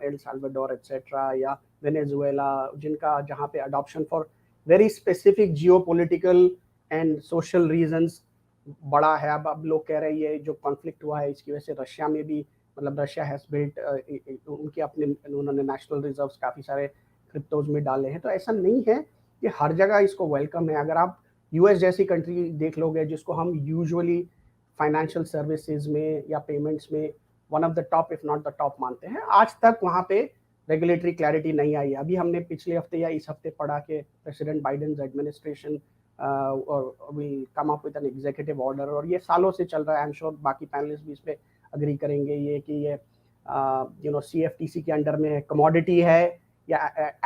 एल साल्वाडोर एटसेट्रा, या वेनेजुएला, जिनका जहाँ पे adoption for very specific geopolitical and social reasons बड़ा है। अब लोग कह रहे हैं ये जो कॉन्फ्लिक्ट हुआ है इसकी वजह से रशिया में भी, मतलब रशिया हैज बिल्ट उनके अपने, उन्होंने नेशनल रिजर्व्स काफ़ी सारे क्रिप्टोज में डाले हैं। तो ऐसा नहीं है कि हर जगह इसको वेलकम है। अगर आप यूएस जैसी कंट्री देख लोगे जिसको हम यूजुअली फाइनेंशियल सर्विसेज में या पेमेंट्स में one of the top if not the top मानते हैं, आज तक वहाँ पे रेगुलेटरी क्लैरिटी नहीं आई है। अभी हमने पिछले हफ्ते या इस हफ्ते पढ़ा कि president Biden administration will come up with an executive order, और ये सालों से चल रहा है। आई एम श्योर बाकी पैनलिस्ट भी इस पे अग्री करेंगे ये कि ये CFTC के अंडर में कमोडिटी है या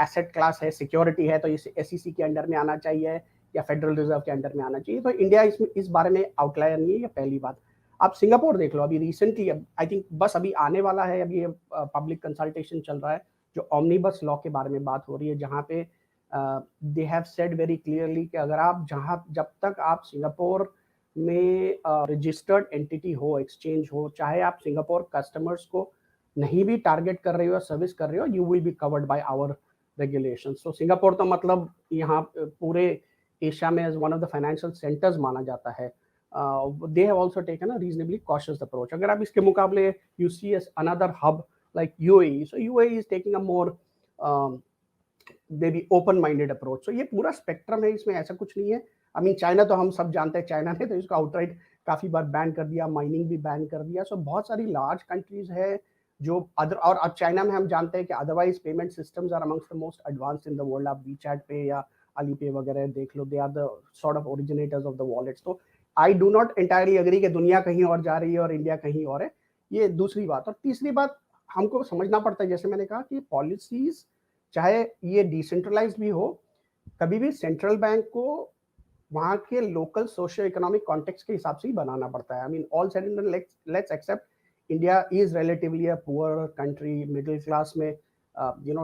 एसेट क्लास है, सिक्योरिटी है, तो इस SEC के अंडर में आना चाहिए या फेडरल रिजर्व के अंडर में आना चाहिए। तो इंडिया इसमें इस बारे में आउटलायर नहीं है, ये पहली बात। आप सिंगापुर देख लो, अभी रिसेंटली, आई थिंक बस अभी आने वाला है, अभी ये पब्लिक कंसल्टेशन चल रहा है जो ऑमनीबस लॉ के बारे में बात हो रही है, जहाँ पे they have said very clearly कि अगर आप जब तक आप सिंगापुर में रजिस्टर्ड एंटिटी हो, एक्सचेंज हो, चाहे आप सिंगापुर कस्टमर्स को नहीं भी टारगेट कर रहे हो, सर्विस कर रहे हो, you will be covered by our regulation. तो सिंगापुर तो मतलब यहाँ पूरे एशिया में as one of the financial centres माना जाता है। They have also taken a reasonably cautious approach. अगर आप इसके मुकाबले you see as another hub like UAE, so UAE is taking a more maybe open-minded approach. So ये पूरा spectrum है, इसमें ऐसा कुछ नहीं है। आई मीन चाइना तो हम सब जानते हैं, चाइना ने तो इसको आउटराइट काफ़ी बार बैन कर दिया, माइनिंग भी बैन कर दिया। सो बहुत सारी लार्ज कंट्रीज है जो अदर, और अब चाइना में हम जानते हैं कि otherwise payment systems are amongst the most advanced in the world. आप WeChat पे या Alipay वगैरह देख लो, they are the sort of originators of the wallets. तो I do not entirely agree कि दुनिया कहीं और जा रही है और इंडिया कहीं और है, ये दूसरी बात। और तीसरी बात हमको समझना पड़ता है, जैसे मैंने कहा कि पॉलिसीज चाहे ये डिसेंट्रलाइज्ड भी हो कभी भी सेंट्रल बैंक को वहाँ के लोकल सोशियो इकोनॉमिक कॉन्टेक्स्ट के हिसाब से ही बनाना पड़ता है. I mean all said and done, let's accept India is relatively a poor country, middle class में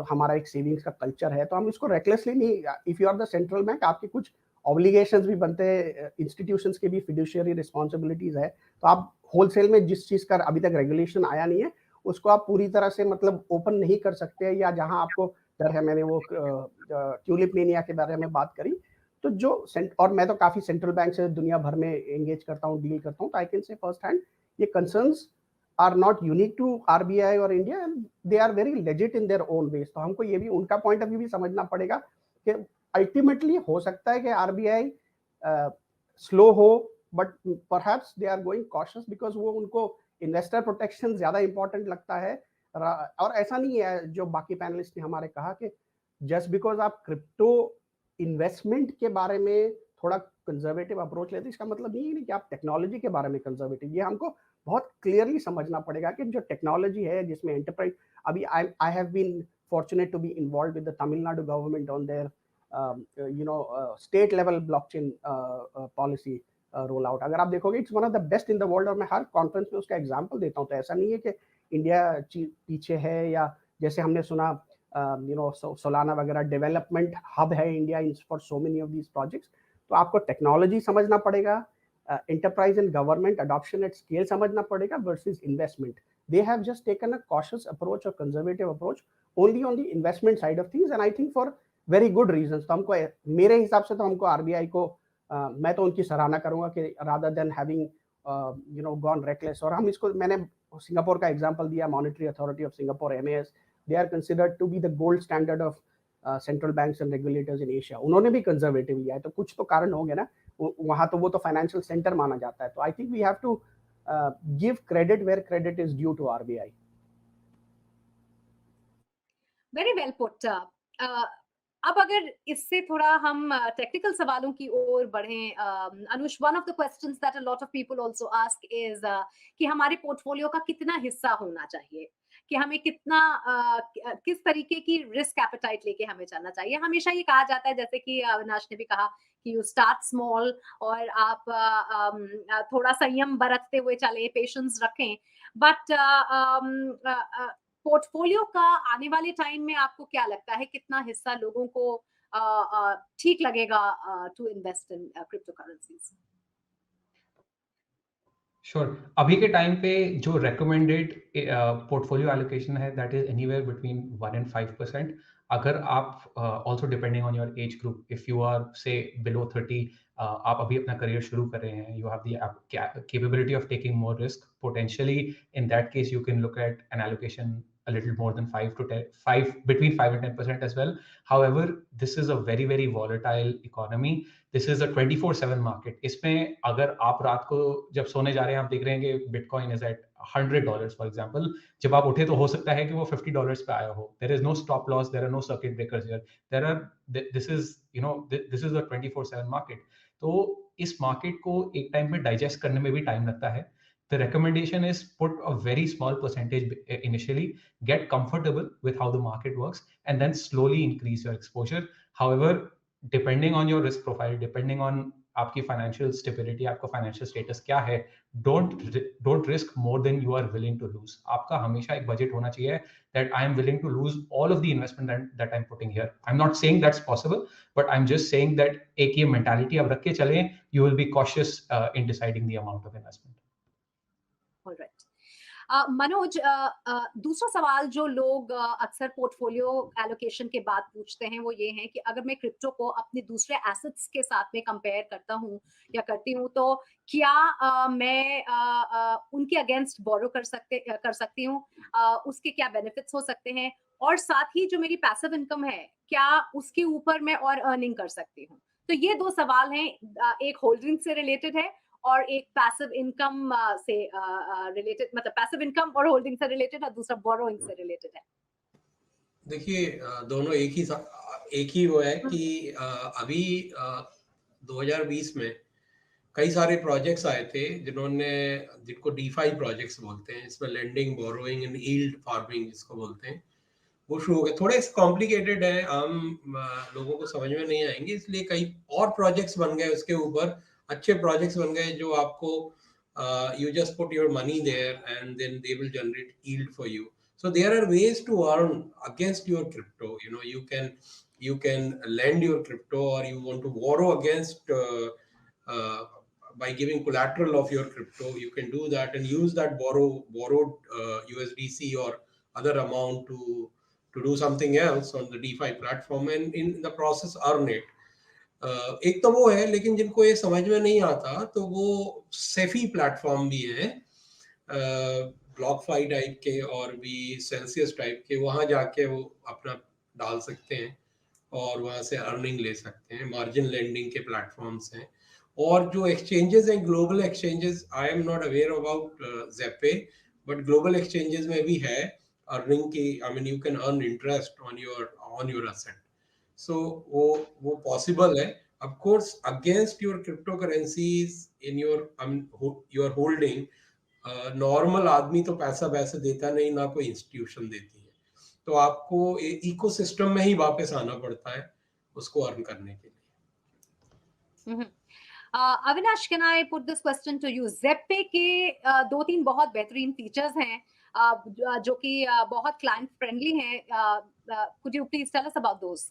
हमारा एक सेविंग्स का कल्चर है, तो हम इसको रेकलेसली नहीं. If you are the central bank, आपके कुछ ऑब्लिगेशंस भी बनते हैं, इंस्टीट्यूशंस के भी फिड्यूशियरी रिस्पॉन्सिबिलिटीज है, तो आप होलसेल में जिस चीज का अभी तक रेगुलेशन आया नहीं है उसको आप पूरी तरह से मतलब ओपन नहीं कर सकते. या जहां आपको डर है, मैंने वो ट्यूलिप मेनिया के बारे में बात करी, तो जो और मैं तो काफी सेंट्रल बैंक से दुनिया भर में एंगेज करता हूँ, डील करता हूँ, तो I can say first hand ये concerns are not unique to RBI और India, and they are very legit in their own ways. तो हमको ये भी उनका पॉइंट ऑफ व्यू भी समझना पड़ेगा कि अल्टीमेटली हो सकता है कि आरबीआई स्लो हो, but perhaps they are going cautious because वो उनको इन्वेस्टर प्रोटेक्शन ज्यादा इंपॉर्टेंट लगता है. और ऐसा नहीं है जो बाकी पैनलिस्ट ने हमारे कहा कि जस्ट बिकॉज आप क्रिप्टो इन्वेस्टमेंट के बारे में थोड़ा कंजर्वेटिव अप्रोच लेते, इसका मतलब नहीं है कि आप टेक्नोलॉजी के बारे में कंजर्वेटिव. ये हमको बहुत क्लियरली समझना पड़ेगा कि जो टेक्नोलॉजी है जिसमें एंटरप्राइज, अभी I have been fortunate to be involved with the Tamil Nadu government on their state level blockchain policy rollout. अगर आप देखोगे it's one of the best in the world, और मैं हर कॉन्फ्रेंस में उसका एग्जांपल देता हूँ. तो ऐसा नहीं है कि इंडिया पीछे है, या जैसे हमने सुना सोलाना वगैरह डेवलपमेंट हब है India for so many of these projects. तो आपको टेक्नोलॉजी समझना पड़ेगा, enterprise and government adoption at scale समझना पड़ेगा versus investment. They have just taken a cautious approach or conservative approach only on the investment side of things, and I think for very good reasons. तो हमको, मेरे हिसाब से तो हमको RBI को मैं तो उनकी सराहना करूंगा कि rather than having gone reckless, और हम इसको, मैंने सिंगापुर का एग्जांपल दिया, monetary authority of Singapore MAS, they are considered to be the gold standard of central banks and regulators in Asia. उन्होंने भी कंजर्वेटिव लिया है, तो कुछ तो कारण होंगे ना. वहां तो वो तो फाइनेंशियल सेंटर माना जाता है. तो I think we have to give credit where credit is due to RBI. Very well put. अब अगर इससे थोड़ा हम टेक्निकल सवालों की ओर बढ़ें, Anush, one of the questions that a lot of people also ask is कि हमारे पोर्टफोलियो का कितना हिस्सा होना चाहिए, कि हमें कितना किस तरीके की रिस्क एपेटाइट लेके हमें चलना चाहिए. हमेशा ये कहा जाता है, जैसे कि अविनाश ने भी कहा, कि यू स्टार्ट स्मॉल और आप थोड़ा संयम बरतते हुए चले, पेशेंस रखें, बट पोर्टफोलियो का आने वाले टाइम में आपको क्या लगता है कितना हिस्सा लोगों को ठीक लगेगा to invest in crypto currencies? Sure. अभी के टाइम पे जो रेकमेंडेड पोर्टफोलियो एलोकेशन है, that is anywhere between 1 and 5%. अगर आप also depending on your age group, if you are say below 30, आप अभी अपना करियर शुरू कर रहे हैं, you have the capability of taking more risk, potentially in that case you can look at an allocation a little more than 5 between 5 and 10% as well. However, this is a very very volatile economy. This is a 24/7 market. इसमें अगर आप रात को जब सोने जा रहे हैं, आप देख रहे हैं कि bitcoin is at $100 for example, जब आप उठे तो हो सकता है कि वो $50 पे आया हो. There is no stop loss, there are no circuit breakers here. This is a 24/7 market. तो इस मार्केट को एक टाइम पे डाइजेस्ट करने में भी टाइम लगता है. The recommendation is put a very small percentage initially, get comfortable with how the market works, and then slowly increase your exposure. However, depending on your risk profile, depending on आपकी financial stability, आपका financial status क्या है, don't risk more than you are willing to lose. आपका हमेशा एक budget होना चाहिए that I am willing to lose all of the investment that I'm putting here. I'm not saying that's possible, but I'm just saying that एक ये mentality आप रख के चलें, you will be cautious in deciding the amount of investment. Alright. Manoj, दूसरा सवाल जो लोग अक्सर पोर्टफोलियो एलोकेशन के बाद पूछते हैं वो ये है कि अगर मैं क्रिप्टो को अपने दूसरे एसेट्स के साथ में कंपेयर करता हूँ या करती हूँ, तो क्या मैं उनके अगेंस्ट बोरो कर सकती हूँ, उसके क्या बेनिफिट्स हो सकते हैं, और साथ ही जो मेरी पैसिव इनकम है क्या उसके ऊपर मैं और अर्निंग कर सकती हूँ. तो ये दो सवाल हैं, एक होल्डिंग से रिलेटेड है और एक पैसिव इनकम से रिलेटेड, मतलब पैसिव इनकम और होल्डिंग से रिलेटेड, और दूसरा बोरोइंग से रिलेटेड है. देखिए, दोनों एक ही वो है कि अभी 2020 में कई सारे प्रोजेक्ट्स आए थे जिनको डीफाई प्रोजेक्ट्स बोलते हैं. इसमें lending, borrowing and yield farming जिसको बोलते हैं, वो शुरू हो गए। थोड़े कॉम्प्लिकेटेड है, आम लोगों को समझ में नहीं आएंगे, इसलिए कई और प्रोजेक्ट्स बन गए उसके ऊपर, अच्छे प्रोजेक्ट्स बन गए जो आपको you just put your money there and then they will generate yield for you. So there are ways to earn against your crypto. You know, you can lend your crypto, or you want to borrow against by giving collateral of your crypto. You can do that and use that borrowed USDC or other amount to do something else on the DeFi platform, and in the process earn it. एक तो वो है, लेकिन जिनको ये समझ में नहीं आता तो वो सेफी प्लेटफॉर्म भी है, ब्लॉकफाई टाइप के और भी सेल्सियस टाइप के, वहां जाके वो अपना डाल सकते हैं और वहां से अर्निंग ले सकते हैं। मार्जिन लेंडिंग के प्लेटफॉर्म्स हैं, और जो एक्सचेंजेस हैं, global exchanges, I am not aware about ZebPay, but global exchanges में भी है अर्निंग की। I mean, you can earn interest on your asset. So वो possible है। Of course, against your cryptocurrencies in your holding, normal आदमी तो पैसा वैसे देता नहीं, ना कोई इंस्टीट्यूशन देती है, तो आपको इकोसिस्टम में ही वापस आना पड़ता है उसको अर्न करने के लिए। Avinash, can I put this question to you? ज़ेपे के दो तीन बहुत बेहतरीन फीचर्स हैं जो कि बहुत क्लाइंट फ्रेंडली हैं। Could you please tell us about those?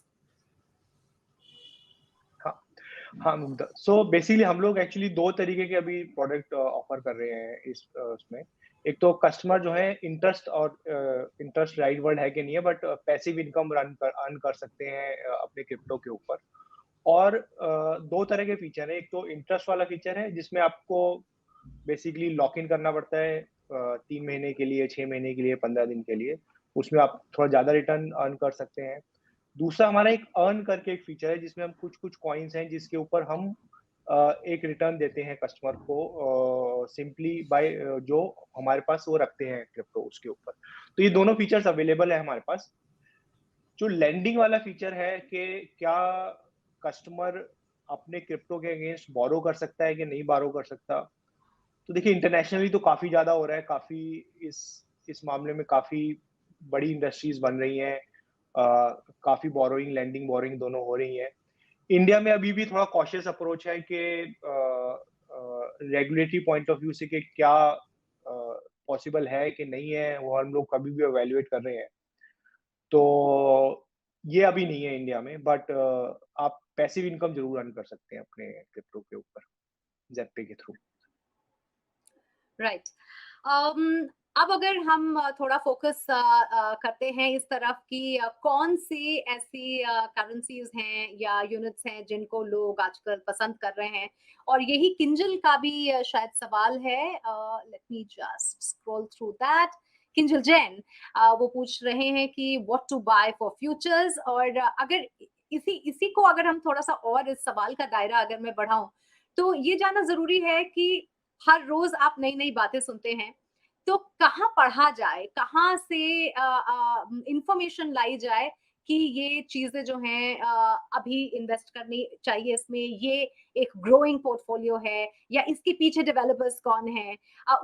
हाँ मुग्धा, सो बेसिकली हम लोग एक्चुअली दो तरीके के अभी प्रोडक्ट ऑफर कर रहे हैं इस उसमें। एक तो कस्टमर जो है इंटरेस्ट राइट वर्ड है कि नहीं है, बट पैसिव इनकम अर्न कर सकते हैं अपने क्रिप्टो के ऊपर। और दो तरह के फीचर है। एक तो इंटरेस्ट वाला फीचर है जिसमें आपको बेसिकली लॉक इन करना पड़ता है 3 महीने के लिए, 6 महीने के लिए, 15 दिन के लिए। उसमें आप थोड़ा ज्यादा रिटर्न अर्न कर सकते हैं। दूसरा हमारा एक अर्न करके एक फीचर है जिसमें हम कुछ कॉइन्स हैं जिसके ऊपर हम एक रिटर्न देते हैं कस्टमर को सिंपली बाय जो हमारे पास वो रखते हैं क्रिप्टो उसके ऊपर। तो ये दोनों फीचर्स अवेलेबल है हमारे पास। जो लेंडिंग वाला फीचर है कि क्या कस्टमर अपने क्रिप्टो के अगेंस्ट बोरो कर सकता है कि नहीं बोरो कर सकता, तो देखिए इंटरनेशनली तो काफी ज्यादा हो रहा है। काफी इस मामले में काफी बड़ी इंडस्ट्रीज बन रही हैं। काफी बोरोइंग, लेंडिंग, बोरोइंग दोनों हो रही है। इंडिया में अभी भी थोड़ा कॉशियस अप्रोच है कि रेगुलेटरी पॉइंट ऑफ व्यू से कि क्या पॉसिबल है कि नहीं है, वो हम लोग कभी भी एवेल्युएट कर रहे हैं। तो ये अभी नहीं है इंडिया में, बट आप पैसिव इनकम जरूर अर्न कर सकते हैं अपने क्रिप्टो के ऊपर ज़ेपे के थ्रू। राइट। अब अगर हम थोड़ा फोकस करते हैं इस तरफ कि कौन सी ऐसी करेंसीज हैं या यूनिट्स हैं जिनको लोग आजकल पसंद कर रहे हैं, और यही किंजल का भी शायद सवाल है। Let me just scroll through that. Kinjal Jain वो पूछ रहे हैं कि what to buy for futures. और अगर इसी को अगर हम थोड़ा सा और इस सवाल का दायरा अगर मैं बढ़ाऊं, तो ये जानना जरूरी है कि हर रोज आप नई नई बातें सुनते हैं, तो कहाँ पढ़ा जाए, कहाँ से इंफॉर्मेशन लाई जाए कि ये चीजें जो हैं अभी इन्वेस्ट करनी चाहिए इसमें, ये एक ग्रोइंग पोर्टफोलियो है या इसके पीछे डेवलपर्स कौन है,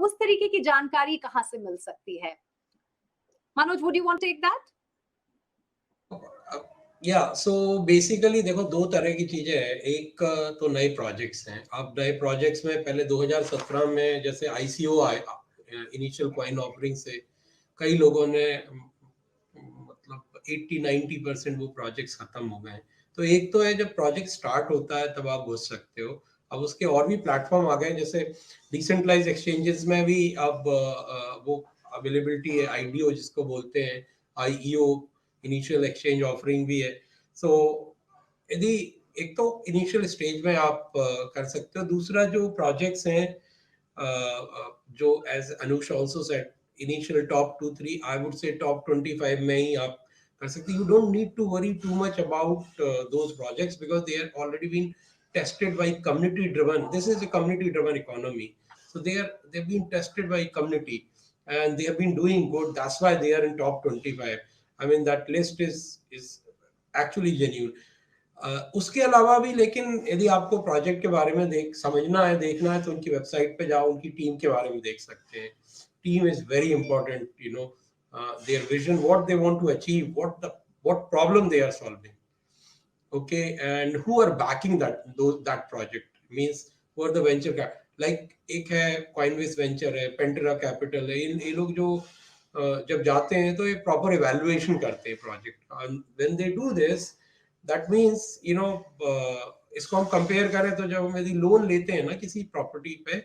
उस तरीके की जानकारी कहाँ से मिल सकती है? Manoj, would you want to take that? So basically देखो, दो तरह की चीजें हैं। एक तो नए प्रोजेक्ट्स हैं। अब नए प्रोजेक्ट्स में पहले 2017 में जैसे ICO आया, इनिशियल कॉइन ऑफरिंग से कई लोगों ने मतलब 80-90% वो प्रोजेक्ट्स खत्म हो गए। तो एक तो है जब प्रोजेक्ट स्टार्ट होता है तब आप घुस सकते हो। अब उसके और भी प्लेटफॉर्म आ गए, जैसे डिसेंट्रलाइज एक्सचेंजेस में भी अब वो अवेलेबिलिटी है, IDO जिसको बोलते हैं, IEO इनिशियल एक्सचेंज ऑफरिंग भी है। सो यदि एक तो इनिशियल स्टेज में आप कर सकते हो। दूसरा जो प्रोजेक्ट्स हैं जो as Anush also said, initial top 2-3, I would say top 25 में ही आप कर सकते हो। You don't need to worry too much about those projects because they are already been tested by community driven. This is a community driven economy, so they've been tested by community and they have been doing good. That's why they are in top 25. I mean, that list is actually genuine. उसके अलावा भी, लेकिन यदि आपको project के बारे में समझना है, देखना है, तो उनकी वेबसाइट पे जाओ, उनकी टीम के बारे में देख सकते हैं। Team is very important, you know. their vision, what they want to achieve, what problem they are solving. Okay, and who are backing that project, means who are the venture cap, like एक है Coinbase Venture है, Pantera Capital है, ये लोग जो जब जाते हैं तो ये proper evaluation करते हैं project, and when they do this, that means इसको हम compare करें तो जब हम यदि लोन लेते हैं ना किसी property पे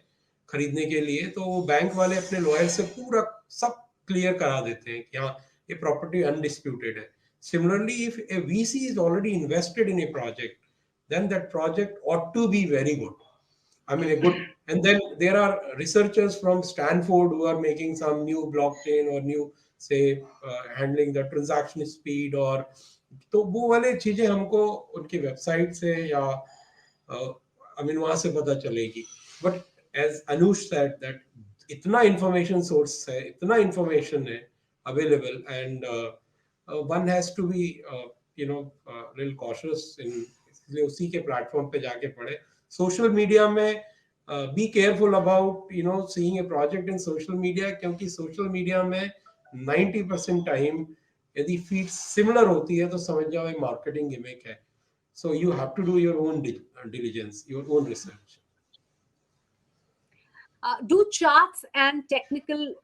खरीदने के लिए, तो वो बैंक वाले अपने लॉयर से पूरा सब क्लियर करा देते हैं कि हाँ ये प्रॉपर्टी अनडिस्प्यूटेड है. Similarly, if a VC is already invested in a project, then that project ought to be very good. I mean, a good. And then there are researchers from Stanford who are making some new blockchain or new, say, handling the transaction speed, और तो वो वाले चीजें हमको उनकी website से या वहाँ से पता चलेगी. But as Anush said, that इतना information source है, इतना information है available, and one has to be little cautious in, इसलिए उसी के प्लेटफॉर्म पे जाके पढ़े. सोशल मीडिया में be careful about seeing a project in social media, क्योंकि सोशल मीडिया में 90% टाइम यदि फीड सिमिलर होती है तो समझ जाओ ये मार्केटिंग गिमिक है. So you have to do your own diligence, your own research. Do charts and technical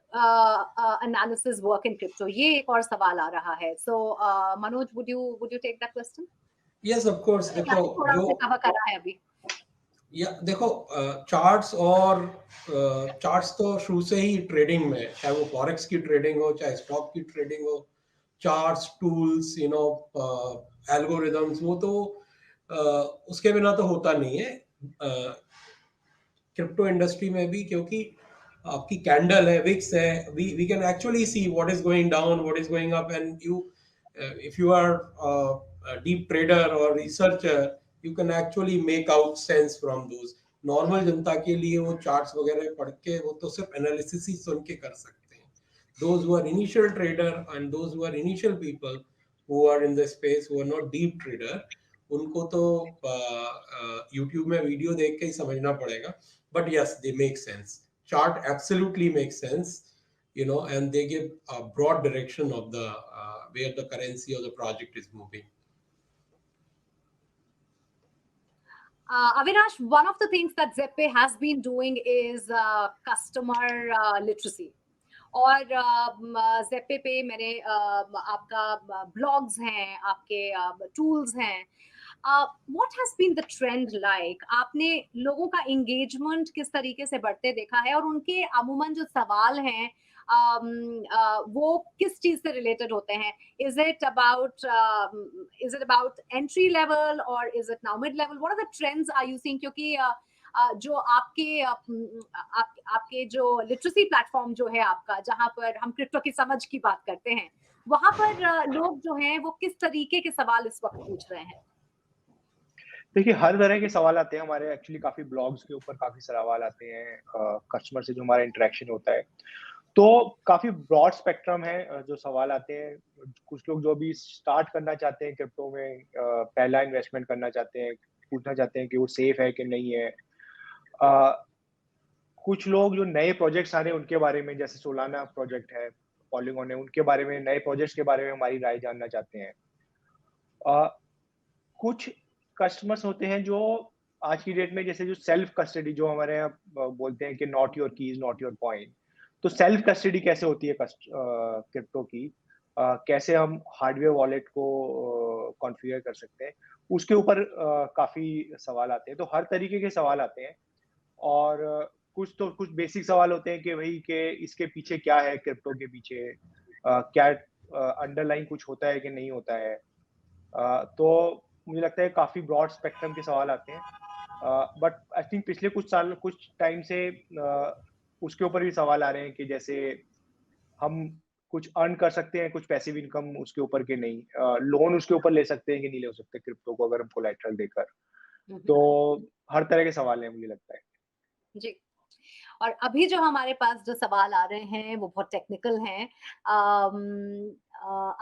analysis work in crypto? ये एक और सवाल आ रहा है. So Manoj, would you take that question? Yes, of course. देखो जो कहा कर रहा है अभी. देखो चार्ट्स तो शुरू से ही ट्रेडिंग में, चाहे वो फॉरेक्स की ट्रेडिंग हो, चाहे स्टॉक की ट्रेडिंग हो, चार्ट्स, टूल्स, एल्गोरिदम्स, वो तो उसके बिना तो होता नहीं है. क्रिप्टो इंडस्ट्री में भी, क्योंकि आपकी कैंडल है, विक्स है, we can actually see what is going down, what is going up, and you if you are deep trader और researcher, you can actually make out sense from those. Normal जनता के लिए वो charts वगैरह पढ़ के वो तो सिर्फ एनालिसिस ही सुन के कर सकते हैं. Those who are initial trader and those who are initial people who are in the space, who are not deep trader, उनको तो YouTube में वीडियो देख के ही समझना पड़ेगा. But yes, they make sense. Chart absolutely makes sense, and they give a broad direction of the where the currency or the project is moving. Avinash, one of the things that Zeppay has been doing is customer literacy. और Zeppay पे मैंने आपका blogs हैं, आपके tools हैं. What has been the trend like? आपने लोगों का engagement किस तरीके से बढ़ते देखा है, और उनके अमूमन जो सवाल हैं वो किस चीज से रिलेटेड होते हैं? Is it about entry level or is it now mid level? What are the trends are you seeing? क्योंकि जो आपके जो लिटरेसी प्लेटफॉर्म जो है आपका, जहां पर हम क्रिप्टो की समझ की बात करते हैं, वहां पर लोग जो हैं वो किस तरीके के सवाल इस वक्त पूछ रहे हैं? देखिए, हर तरह के सवाल आते हैं हमारे. एक्चुअली काफी ब्लॉग्स के ऊपर काफी सवाल आते हैं कस्टमर से, जो हमारा इंटरेक्शन होता है. तो काफी ब्रॉड स्पेक्ट्रम है जो सवाल आते हैं. कुछ लोग जो भी स्टार्ट करना चाहते हैं क्रिप्टो में, पहला इन्वेस्टमेंट करना चाहते हैं, पूछना चाहते हैं कि वो सेफ है कि नहीं है. कुछ लोग जो नए प्रोजेक्ट्स आ रहे हैं उनके बारे में, जैसे सोलाना प्रोजेक्ट है, पॉलीगॉन है, उनके बारे में, नए प्रोजेक्ट्स के बारे में हमारी राय जानना चाहते हैं. कुछ कस्टमर्स होते हैं जो आज की डेट में, जैसे जो सेल्फ कस्टडी जो हमारे यहाँ बोलते हैं कि not your keys not your coin, तो सेल्फ कस्टडी कैसे होती है क्रिप्टो की, कैसे हम हार्डवेयर वॉलेट को कॉन्फ़िगर कर सकते हैं, उसके ऊपर काफी सवाल आते हैं. तो हर तरीके के सवाल आते हैं, और कुछ बेसिक सवाल होते हैं कि भाई कि इसके पीछे क्या है, क्रिप्टो के पीछे क्या अंडरलाइन कुछ होता है कि नहीं होता है. तो मुझे लगता है काफी ब्रॉड स्पेक्ट्रम के सवाल आते हैं. बट आई थिंक पिछले कुछ टाइम से उसके ऊपर भी सवाल आ रहे हैं कि जैसे हम कुछ अर्न कर सकते हैं, कुछ पैसिव इनकम उसके ऊपर के नहीं, लोन उसके ऊपर ले सकते हैं कि नहीं ले सकते क्रिप्टो को अगर हम कोलैटरल देकर. तो हर तरह के सवाल हैं मुझे लगता है जी. और अभी जो हमारे पास जो सवाल आ रहे हैं वो बहुत टेक्निकल हैं.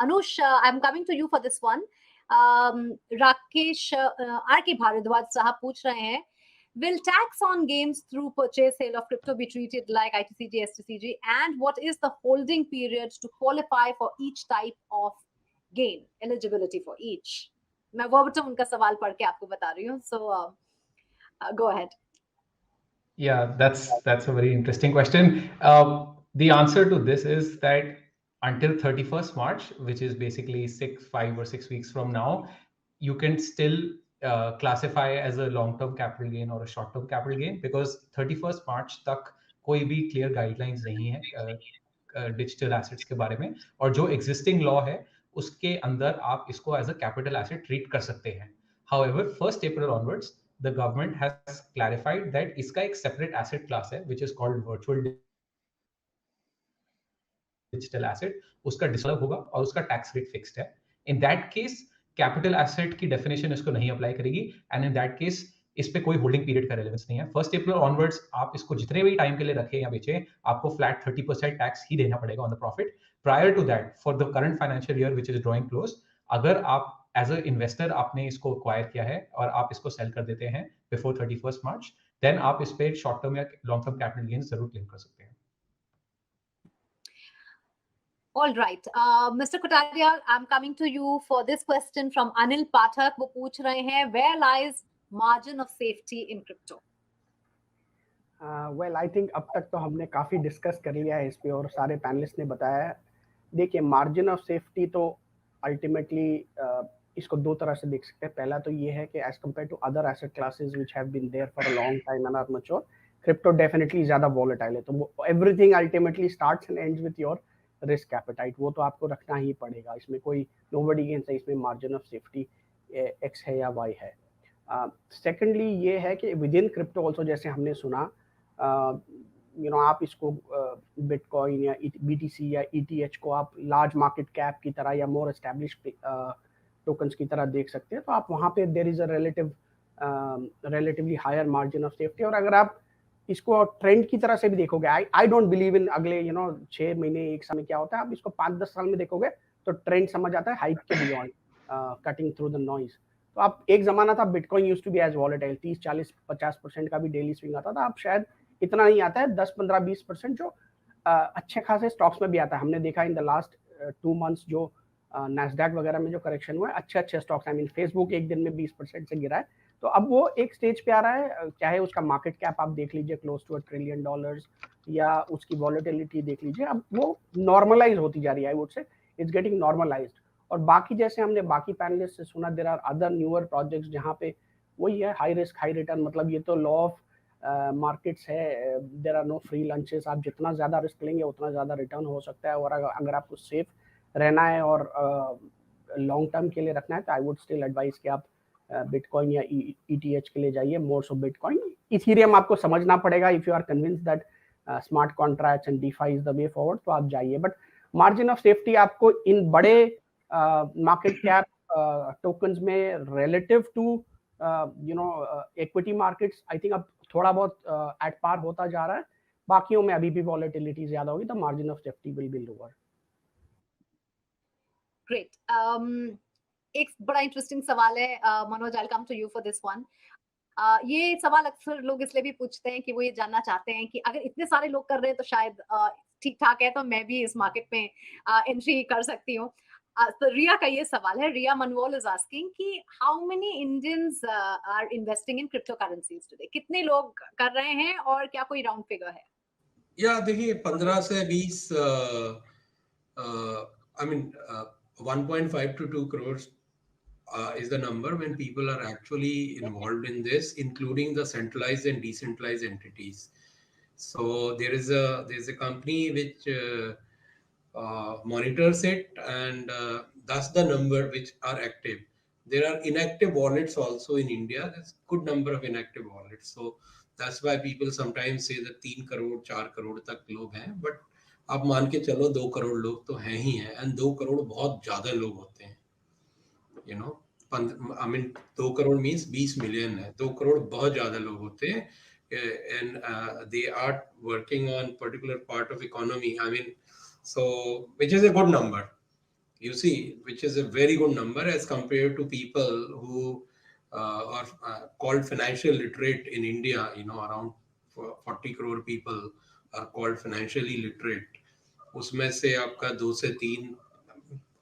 Anush, I am coming to you for this one. Rakesh R K Bhardwaj साहब पूछ रहे हैं Will tax on gains through purchase sale of crypto be treated like ITCG, STCG? And what is the holding period to qualify for each type of gain? Eligibility for each. मैं वर्बटम उनका सवाल पढ़ के आपको बता रही हूँ. So go ahead. Yeah, that's a very interesting question. The answer to this is that until 31st March, which is basically 5 or 6 weeks from now, you can still classify as a long-term capital gain or a short-term capital gain, because 31st March तक कोई भी clear guidelines नहीं है digital assets के बारे में, और जो existing law है उसके अंदर आप इसको as a capital asset treat कर सकते हैं. However, 1st April onwards, the government has clarified that इसका एक separate asset class है, which is called virtual digital asset. उसका डिसअलाउ होगा और उसका टैक्स रेट फिक्स्ड है. In that case, capital asset की डेफिनेशन इसको नहीं अप्लाई करेगी, एंड इन दैट केस इस पे कोई होल्डिंग पीरियड का रेलेवेंस नहीं है. 1 अप्रैल ऑनवर्ड्स आप इसको जितने भी टाइम के लिए रखें या बेचें, आपको फ्लैट 30% टैक्स ही देना पड़ेगा on the profit. Prior to that, for the current financial year which is drawing close, अगर आप एज अ इन्वेस्टर आपने इसको एक्वायर किया है और आप इसको सेल कर देते हैं बिफोर 31 मार्च, देन आप इस पे शॉर्ट टर्म या लॉन्ग टर्म कैपिटल गेन जरूर क्लेम कर सकते हैं. All right, Mr. Kotaria, I'm coming to you for this question from Anil Pathak. वो पूछ रहे हैं, where lies margin of safety in crypto? Well, I think अब तक तो हमने काफ़ी डिस्कस कर लिया है इस पे और सारे पैनलिस्ट ने बताया है. देखिए, मार्जिन ऑफ सेफ्टी तो अल्टीमेटली इसको दो तरह से देख सकते हैं. पहला तो ये है कि as compared to other asset classes which have been there for a long time and are mature, crypto definitely ज़्यादा वॉलेटाइल है. तो everything ultimately starts and ends with your risk appetite. वो तो आपको रखना ही पड़ेगा. इसमें कोई नोबडी कैन से इसमें मार्जिन ऑफ सेफ्टी एक्स है या वाई है. सेकेंडली ये है कि विद इन क्रिप्टो ऑल्सो, जैसे हमने सुना, आप इसको बिटकॉइन या BTC या ETH को आप लार्ज मार्केट कैप की तरह या मोर एस्टैब्लिश्ड टोकन्स की तरह देख सकते हैं. तो आप वहाँ पे there is a relatively higher margin of safety. और अगर आप इसको ट्रेंड की तरह से भी देखोगे, आई डोंट बिलीव इन अगले 6 महीने 1 साल में क्या होता है. आप इसको 5-10 साल में देखोगे तो ट्रेंड समझ आता है हाइप के beyond, cutting through the noise. तो आप एक ज़माना था bitcoin used to be as volatile, 30-40-50% का भी डेली स्विंग आता था. अब शायद इतना नहीं आता है, 10-15-20% जो अच्छे खासे स्टॉक्स में भी आता है. हमने देखा इन द लास्ट 2 मंथ्स जो नैस्डैक वगैरह में जो करेक्शन हुआ है, अच्छे स्टॉक्स, आई मीन फेसबुक एक दिन में 20% से गिरा है. तो अब वो एक स्टेज पे आ रहा है, चाहे उसका मार्केट कैप आप देख लीजिए क्लोज टू $1 ट्रिलियन, या उसकी वॉलेटिलिटी देख लीजिए, अब वो नॉर्मलाइज होती जा रही है. I would say it's getting normalised. और बाकी जैसे हमने बाकी पैनलिस्ट से सुना, there are other newer projects जहाँ पे वही है हाई रिस्क हाई रिटर्न. मतलब ये तो लॉ ऑफ मार्केट्स है, there are no free lunches. आप जितना ज़्यादा रिस्क लेंगे उतना ज़्यादा रिटर्न हो सकता है. और अगर आपको सेफ रहना है और लॉन्ग टर्म के लिए रखना है, तो आई वुड स्टिल एडवाइस कि आप बिटकॉइन या ETH के लिए जाइए, मोर सो बिटकॉइन. इथेरियम आपको समझना पड़ेगा. If you are convinced that smart contracts and DeFi is the way forward, तो आप जाइए. बट मार्जिन ऑफ सेफ्टी आपको इन बड़े मार्केट कैप टोकन्स में relative to equity markets, I think अब थोड़ा बहुत एट पार होता जा रहा है. बाकियों में अभी भी वॉलेटिलिटी ज्यादा होगी, तो margin of safety will be lower. Great. एक बड़ा इंटरेस्टिंग सवाल है, Manoj, I come to you for this one. ये सवाल अक्सर लोग इसलिए भी पूछते हैं कि वो ये जानना चाहते हैं कि अगर इतने सारे लोग कर रहे हैं तो शायद ठीक ठाक है, तो मैं भी इस मार्केट में एंट्री कर सकती हूँ. तो रिया का ये सवाल है. रिया मनवोल इज आस्किंग कि how many Indians are investing in crypto currencies today. कितने लोग कर रहे हैं और क्या कोई राउंड फिगर है? या देखिए 15 से 20, I mean 1.5 to 2 crores is the number when people are actually involved in this, including the centralized and decentralized entities. So there's a company which monitors it, and that's the number which are active. There are inactive wallets also in India. There's good number of inactive wallets. So that's why people sometimes say that 3 crore 4 crore तक लोग हैं. But आप मान के चलो 2 crore लोग तो हैं ही हैं, and 2 crore बहुत ज़्यादा लोग होते हैं. You know, I mean 2 crore means 20 million है. 2 crore बहुत ज़्यादा लोग होते हैं, and they are working on particular part of economy. I mean, so which is a good number, you see, which is a very good number as compared to people who or called financial literate in India, around 40 crore people are called financially literate. उसमें से आपका 2 से 3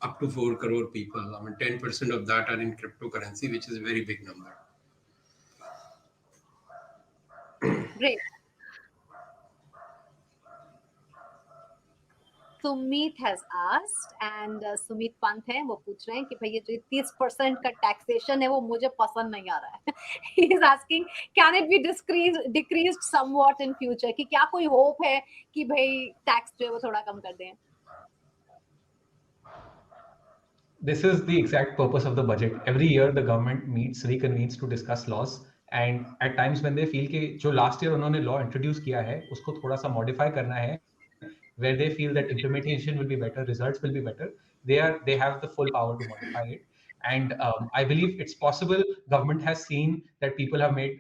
up to 4 crore people. I mean, 10% of that are in cryptocurrency, which is a very big number. Great. Sumit has asked, and Sumit Pant है, वो पूछ रहे हैं कि भाई ये जो 30% का taxation है वो मुझे पसंद नहीं आ रहा है. He is asking, can it be decreased somewhat in future? कि क्या कोई hope है कि भाई tax जो है वो थोड़ा कम कर दें? This is the exact purpose of the budget. Every year the government reconvenes to discuss laws, and at times when they feel कि जो last year उन्होंने law introduce किया है उसको थोड़ा सा modify करना है, where they feel that implementation will be better, results will be better, they have the full power to modify it. And I believe it's possible. Government has seen that people have made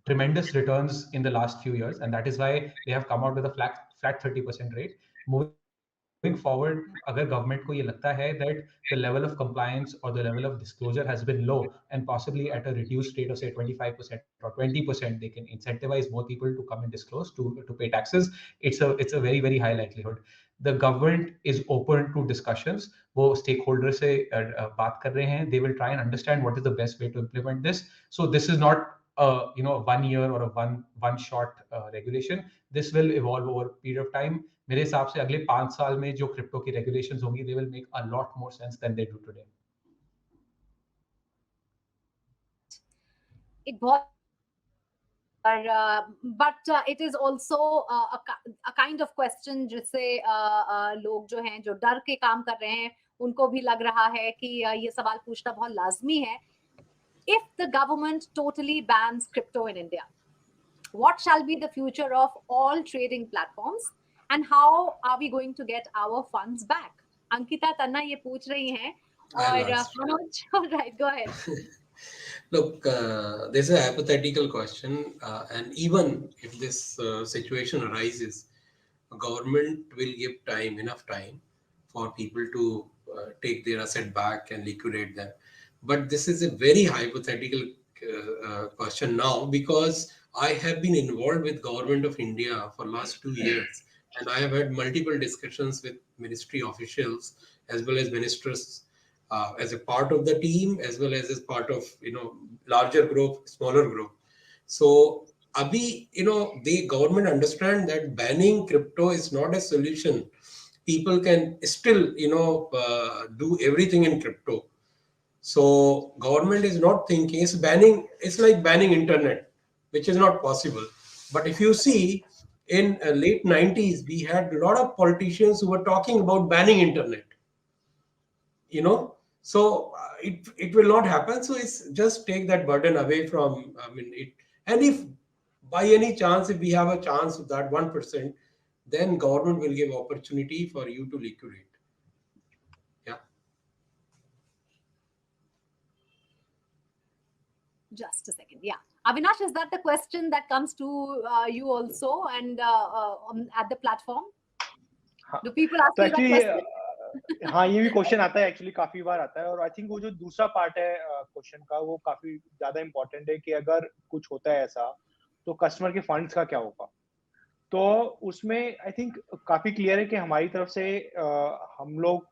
tremendous returns in the last few years, and that is why they have come out with a flat 30% rate. Moving forward, अगर government को ये लगता है that the level of compliance or the level of disclosure has been low and possibly at a reduced rate of say 25% or 20%, they can incentivize more people to come and disclose to pay taxes. It's a very very high likelihood. The government is open to discussions. वो stakeholders से बात कर रहे हैं. They will try and understand what is the best way to implement this. So this is not a 1 year or a one shot regulation. This will evolve over a period of time. मेरे हिसाब से अगले 5 साल में जो crypto की regulations होंगी, they will make a lot more sense than they do today. It बहुत but it is also a kind of question जिससे लोग जो हैं जो डर के काम कर रहे हैं उनको भी लग रहा है कि ये सवाल पूछना बहुत लाजमी है. If the government totally bans crypto in India, what shall be the future of all trading platforms and how are we going to get our funds back? Ankita Tanna ये पूछ रही हैं और Manoj, all right, go ahead. Look, this is a hypothetical question, and even if this situation arises, government will give enough time for people to take their asset back and liquidate them. But this is a very hypothetical question now, because I have been involved with Government of India for last 2 years, and I have had multiple discussions with ministry officials as well as ministers as a part of the team, as well as part of larger group, smaller group. So abhi, the government understand that banning crypto is not a solution. People can still do everything in crypto. So government is not thinking, it's like banning internet, which is not possible. But if you see, in late 90s, we had a lot of politicians who were talking about banning internet. So it will not happen. So it's just take that burden away from it. And if by any chance, if we have a chance of that 1%, then government will give opportunity for you to liquidate. Yeah. Just a second. Yeah. Avinash, is that the question that comes to you also and at the platform? Do people ask you that question? हाँ, ये भी question आता है, actually काफी बार आता है. और I think वो जो दूसरा पार्ट है क्वेश्चन का, वो काफी ज्यादा इंपॉर्टेंट है कि अगर कुछ होता है ऐसा तो कस्टमर के फंड्स का क्या होगा. तो उसमें आई थिंक काफी क्लियर है कि हमारी तरफ से हम लोग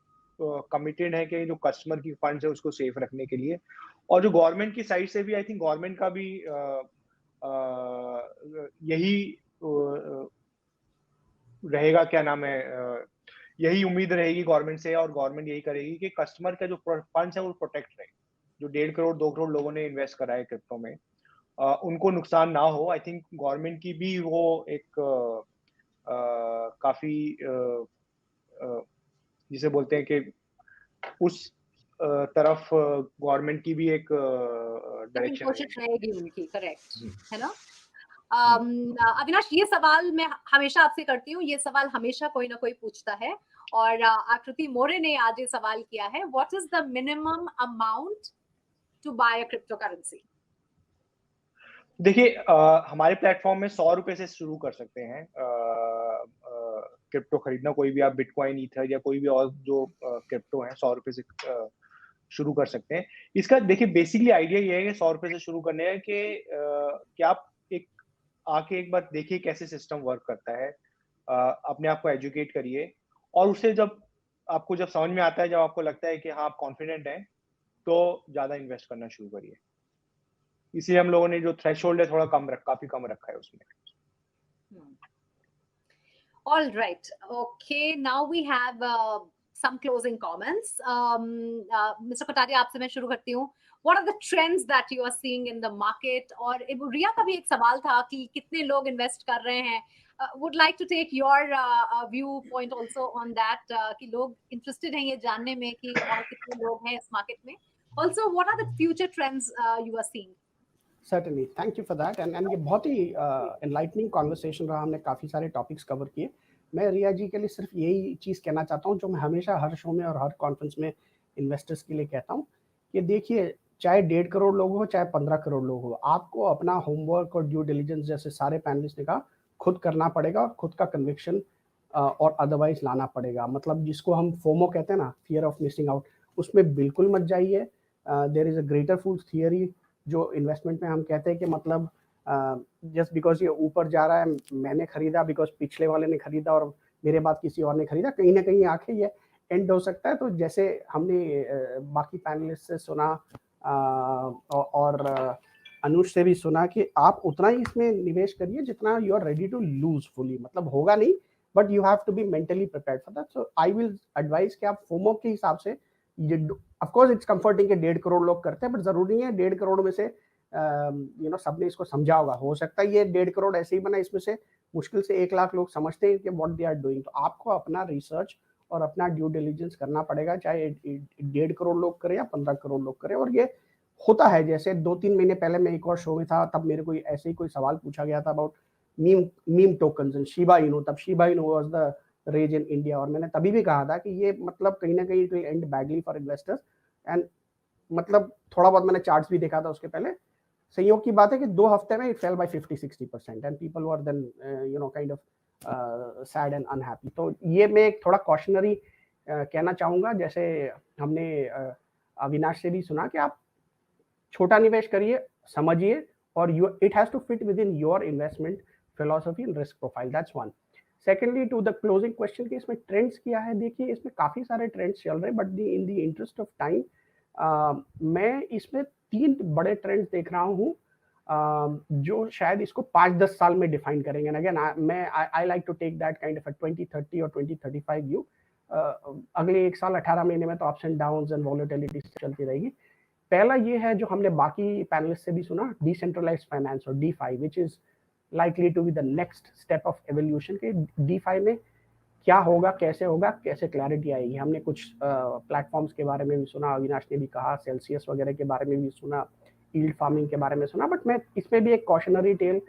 कमिटेड है कि जो कस्टमर की फंड्स है उसको सेफ रखने के लिए. और जो गवर्नमेंट की साइड से भी आई थिंक गवर्नमेंट का भी यही रहेगा, क्या नाम है, यही उम्मीद रहेगी गवर्नमेंट से, और गवर्नमेंट यही करेगी कि कस्टमर का जो फंड्स है वो प्रोटेक्ट रहे. जो 1.5 करोड़ 2 करोड़ लोगों ने इन्वेस्ट करा है क्रिप्टो में, उनको नुकसान ना हो. आई थिंक गवर्नमेंट की भी वो एक काफी जिसे बोलते हैं कि उस तरफ गवर्नमेंट की भी एक डायरेक्शन कोशिश रहेगी उनकी. करेक्ट है ना. अविनाश, ये सवाल मैं हमेशा आपसे करती हूँ, ये सवाल हमेशा कोई ना कोई पूछता है, और आकृति मोरे ने आज ये सवाल किया है, what is the minimum amount to buy a crypto currency? देखिए, हमारे प्लेटफॉर्म में 100 रुपए से शुरू कर सकते हैं क्रिप्टो खरीदना. कोई भी आप बिटकॉइन, ईथर या कोई भी और जो क्रिप्टो है 100 रुपए से शुरू कर सकते हैं। इसका देखिए बेसिकली आइडिया ये है कि 100 रुपए से शुरू करने है कि क्या आप एक बार देखिए कैसे सिस्टम वर्क करता है, अपने आप को एजुकेट करिए, और उससे जब समझ में आता है, जब आपको लगता है कि हाँ आप कॉन्फिडेंट हैं, तो ज़्यादा इन्वेस्ट करना शुरू करिए। इसलिए हम लोगों ने जो थ्रेशोल्ड है थोड़ा काफ़ी कम रखा है उसमें। All right. Okay. Now we have some closing comments. Mr. Kataria, आपसे मैं शुरू करती हूँ. What are the trends that you are seeing in the market? और रिया का भी एक सवाल था कि कितने लोग इन्वेस्ट कर रहे हैं. Would like to take your viewpoint also on that. कि लोग interested हैं ये जानने में कि और कितने लोग हैं इस मार्केट में. Also, what are the future trends you are seeing? Certainly, thank you for that. And ये बहुत ही enlightening conversation रहा, हमने काफ़ी सारे टॉपिक्स कवर किए. मैं रिया जी के लिए सिर्फ यही चीज़ कहना चाहता हूँ जो मैं हमेशा हर शो में और हर कॉन्फ्रेंस में इन्वेस्टर्स के लिए कहता हूँ कि देखिए, चाहे 1.5 करोड़ लोग हो चाहे 15 करोड़ लोग हो, आपको अपना होमवर्क और ड्यू डिलिजेंस जैसे सारे पैनलिस्ट ने कहा खुद करना पड़ेगा और खुद का कन्विक्शन और अदरवाइज लाना पड़ेगा. मतलब जिसको हम फोमो कहते हैं ना, फियर ऑफ मिसिंग आउट, उसमें बिल्कुल मत जाइए. There is a greater fool's theory जो इन्वेस्टमेंट में हम कहते हैं कि मतलब जस्ट बिकॉज ये ऊपर जा रहा है, मैंने खरीदा बिकॉज पिछले वाले ने खरीदा और मेरे बाद किसी और ने खरीदा, कहीं ना कहीं आके ये एंड हो सकता है. तो जैसे हमने बाकी पैनलिस्ट से सुना और अनुज से भी सुना कि आप उतना ही इसमें निवेश करिए जितना you are ready to lose fully. मतलब होगा नहीं, but you have to be mentally prepared for that. So I will advice कि आप फोमो के हिसाब से, ऑफ कोर्स इट्स कंफर्टिंग कि 1.5 करोड़ लोग करते हैं, बट जरूरी नहीं है 1.5 करोड़ में से सबने इसको समझा होगा. हो सकता है ये 1.5 करोड़ ऐसे ही बना, इसमें से मुश्किल से 1 लाख लोग समझते हैं कि व्हाट दे आर डूइंग. तो आपको अपना रिसर्च और अपना ड्यू डिलिजेंस करना पड़ेगा, चाहे 1.5 करोड़ लोग करें या 15 करोड़ लोग करें. और ये होता है, जैसे 2-3 महीने पहले मैं एक और शो में था, तब मेरे को ऐसे ही कोई सवाल पूछा गया था about meme tokens and Shiba Inu. तब Shiba Inu was the rage in India, और मैंने तभी भी कहा था कि ये मतलब कहीं ना कहीं it will and badly for investors. And मतलब थोड़ा बहुत मैंने चार्ट्स भी देखा था उसके पहले. संयोग की बात है कि 2 हफ्ते में it fell by 50-60% and people were then kind of sad and unhappy. तो ये मैं एक थोड़ा कॉशनरी कहना चाहूँगा. जैसे हमने अविनाश से भी सुना कि आप छोटा निवेश करिए, समझिए, और it has to fit with in your investment philosophy and risk profile. That's one. Secondly, to the closing question कि इसमें ट्रेंड्स क्या है, देखिए इसमें काफ़ी सारे ट्रेंड्स चल रहे हैं, but in the interest of time मैं इसमें 3 बड़े ट्रेंड्स देख रहा हूँ जो शायद इसको 5-10 साल में डिफाइन करेंगे. Again I like to take that kind of a 2030 और 2035 व्यू. अगले 1 साल 18 महीने में तो ups and downs and volatility चलती रहेगी. पहला ये है जो हमने बाकी पैनलिस्ट से भी सुना, डिसेंट्रलाइज्ड फाइनेंस और DeFi, which is likely to be the next step of evolution. के DeFi में क्या होगा, कैसे होगा, कैसे क्लैरिटी आएगी. हमने कुछ प्लेटफॉर्म्स के बारे में भी सुना, अविनाश ने भी कहा, सेल्सियस वगैरह के बारे में भी सुना, यील्ड फार्मिंग के बारे में सुना. बट मैं इसमें भी एक कॉशनरी टेल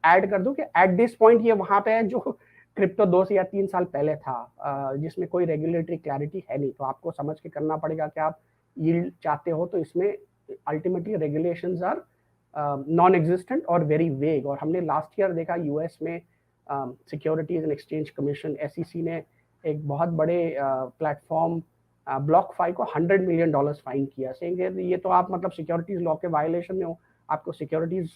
ऐड कर दूं कि एट दिस पॉइंट ये वहाँ पे है जो क्रिप्टो 2 या 3 साल पहले था, जिसमें कोई रेगुलेटरी क्लैरिटी है नहीं. तो आपको समझ के करना पड़ेगा कि आप यील्ड चाहते हो तो इसमें ultimately regulations are non existent और वेरी वेग. और हमने लास्ट ईयर देखा यूएस में securities and exchange commission SEC ने एक बहुत बड़े प्लेटफॉर्म BlockFi को $100 मिलियन फाइन किया, सेइंग ये तो आप मतलब सिक्योरिटीज लॉ के वायलेशन में हो, आपको सिक्योरिटीज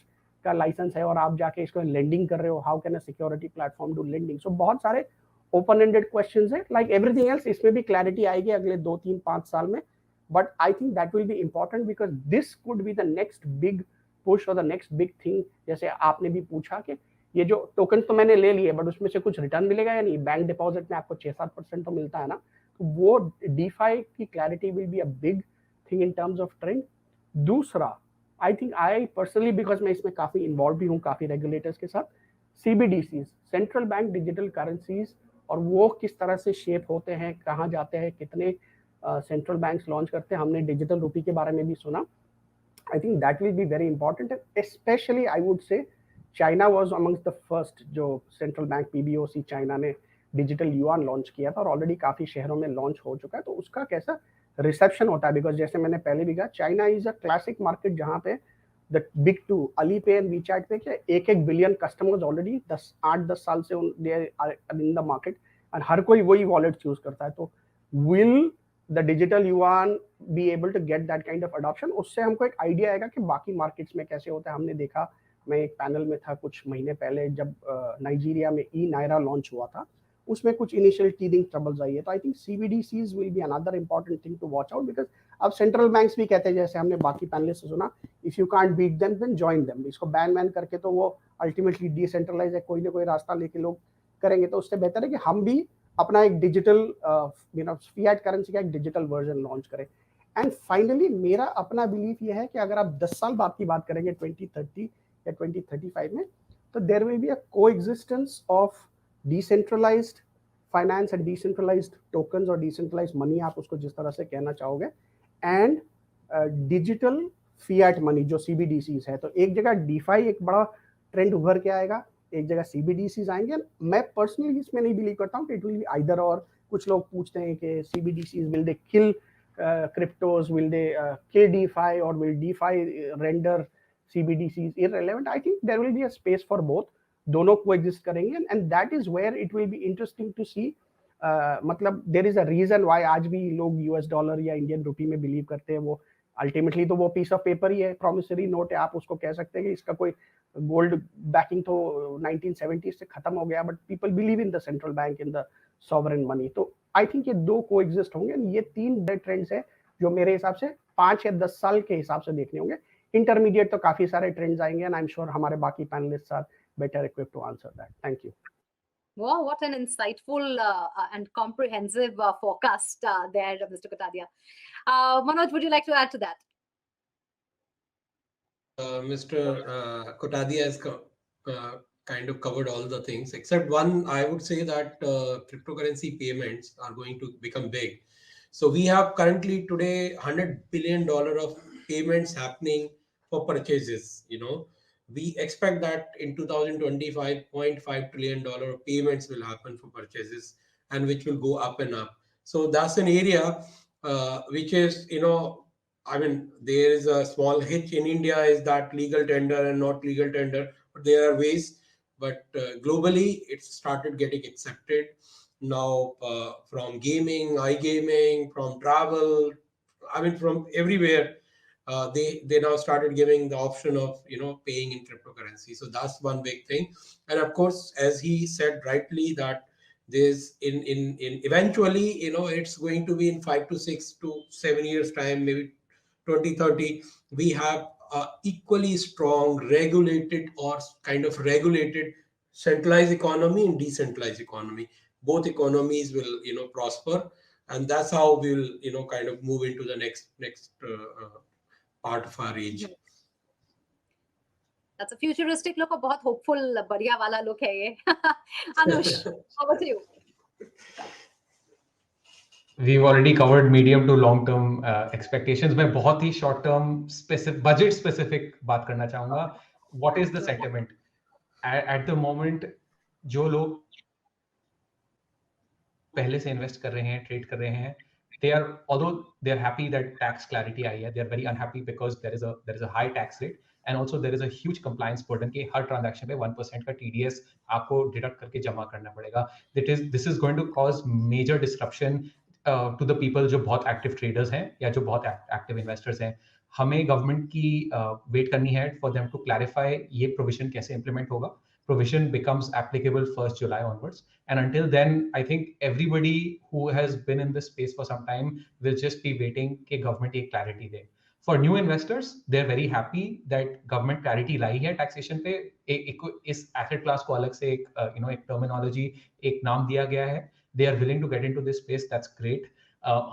का लाइसेंस है और आप जाके इसको लेंडिंग कर रहे हो. How can a security platform do lending? So बहुत सारे ओपन एंडेड क्वेश्चंस है. लाइक एवरीथिंग एल्स, इसमें भी क्लैरिटी आएगी अगले 2-3-5 साल में. But I think that will be important because this could be the next big push और द नेक्स्ट बिग थिंग. जैसे आपने भी पूछा कि ये जो टोकन तो मैंने ले लिए, बट उसमें से कुछ रिटर्न मिलेगा या नहीं. बैंक डिपॉजिट में आपको 6-7% तो मिलता है ना. तो वो DeFi की clarity will be a big thing in terms of trend. दूसरा, I think I personally, because मैं इसमें काफ़ी इन्वॉल्व भी हूँ काफ़ी रेगुलेटर्स के साथ, CBDCs, central bank digital currencies, और वो किस तरह से शेप होते हैं, कहाँ जाते हैं, कितने सेंट्रल बैंक्स लॉन्च करते हैं. हमने डिजिटल रूपी के बारे में भी सुना. आई think that will be very important. Specially I would से China was amongst the first जो सेंट्रल बैंक PBOC चाइना ने डिजिटल युआन लॉन्च किया था और ऑलरेडी काफ़ी शहरों में लॉन्च हो चुका है. तो उसका कैसा रिसेप्शन होता है, बिकॉज जैसे मैंने पहले भी कहा, China is a classic market जहाँ पे the big two Alipay and WeChat pay क्या 1-1 बिलियन कस्टमर्स ऑलरेडी 8-10 साल से इन द मार्केट, एंड हर कोई वही वॉलेट चूज करता है. तो will the digital yuan be able to get that kind of adoption, उससे हमको एक आइडिया आएगा कि बाकी मार्केट्स में कैसे होता है। हमने देखा, मैं एक पैनल में था कुछ महीने पहले जब नाइजीरिया में ई नायरा लॉन्च हुआ था, उसमें कुछ इनिशियल टीदिंग ट्रबल्स आई है। तो I think CBDCs will be another important thing to watch out, because अब सेंट्रल बैंक्स भी कहते हैं, जैसे हमने बाकी पैनलिस्ट से सुना, if you can't beat them then join them. इसको बैन करके तो वो अल्टीमेटली डिसेंट्रलाइज है, कोई ना कोई रास्ता लेके लोग करेंगे। तो उससे बेहतर है कि हम भी अपना एक डिजिटल फिएट करेंसी का एक डिजिटल वर्जन लॉन्च करें। एंड फाइनली मेरा अपना बिलीफ ये है कि अगर आप 10 साल बाद की बात करेंगे 2030 या 2035 में, तो there will be a coexistence of decentralised finance and decentralised tokens और डिसेंट्रलाइज्ड मनी, आप उसको जिस तरह से कहना चाहोगे, एंड डिजिटल फिएट मनी जो CBDCs है। तो एक जगह डीफाई एक बड़ा ट्रेंड उभर के आएगा, एक जगह CBDCs आएंगे। मैं पर्सनली इसमें नहीं बिलीव करता हूँ कि इट विल बी आइदर और। कुछ लोग पूछते हैं कि CBDCs will they kill cryptos, will they kill DeFi, or will DeFi render CBDCs irrelevant? I think there will be a space for both, दोनों coexist करेंगे, and that is where it will be interesting to see. मतलब there is a reason why आज भी लोग US dollar या Indian rupee में believe करते हैं। वो अल्टीमेटली तो वो पीस ऑफ पेपर ही है, प्रॉमिसरी नोट है। आप उसको कह सकते हैं कि इसका कोई गोल्ड बैकिंग तो 1970 से खत्म हो गया, but people believe in the central bank, in the sovereign money. तो आई थिंक ये दो कोएग्जिस्ट होंगे। ये 3 बड़े ट्रेंड्स है जो मेरे हिसाब से 5 या 10 साल के हिसाब से देखने होंगे। इंटरमीडिएट तो काफी सारे ट्रेंड्स आएंगे, एंड आई एम श्योर हमारे बाकी panellists are better equipped to answer that. Thank you. Wow, what an insightful and comprehensive forecast there, Mr. Kotadia. Manoj, would you like to add to that? Mr. Kotadia has kind of covered all the things, except one. I would say that cryptocurrency payments are going to become big. So we have currently today $100 billion of payments happening for purchases. We expect that in 2025, $0.5 trillion of payments will happen for purchases, and which will go up and up. So that's an area which is, I mean, there is a small hitch in India, is that legal tender and not legal tender, but there are ways. But globally, it's started getting accepted now, from gaming, iGaming, from travel. I mean, from everywhere. They now started giving the option of paying in cryptocurrency. So that's one big thing. And of course, as he said rightly, that there's in eventually, it's going to be in 5 to 6 to 7 years time, maybe 2030, we have equally strong regulated or kind of regulated centralized economy and decentralized economy. Both economies will prosper, and that's how we'll kind of move into the next part of our age. That's a futuristic look, और बहुत hopeful बढ़िया वाला look है ये। Anush, over to you. We've already covered medium to long term expectations. मैं बहुत ही short term budget specific बात करना चाहूँगा. What is the sentiment at the moment? जो लोग पहले से इन्वेस्ट कर रहे हैं, ट्रेड कर रहे हैं, although they are happy that tax clarity आई है, they are very unhappy because there is a high tax rate, and also there is a huge compliance burden कि हर transaction पे 1% का TDS आपको deduct करके जमा करना पड़ेगा. This is going to cause major disruption to the people जो बहुत active traders हैं या जो बहुत active investors हैं. हमें government की wait करनी है for them to clarify ये provision कैसे implement होगा. Provision becomes applicable 1st July onwards. And until then, I think everybody who has been in this space for some time will just be waiting कि government एक clarity they. For new investors, they're very happy that government clarity लाई है taxation पे. इस asset class को अलग से एक terminology, एक नाम दिया गया है. They are willing to get into this space. That's great.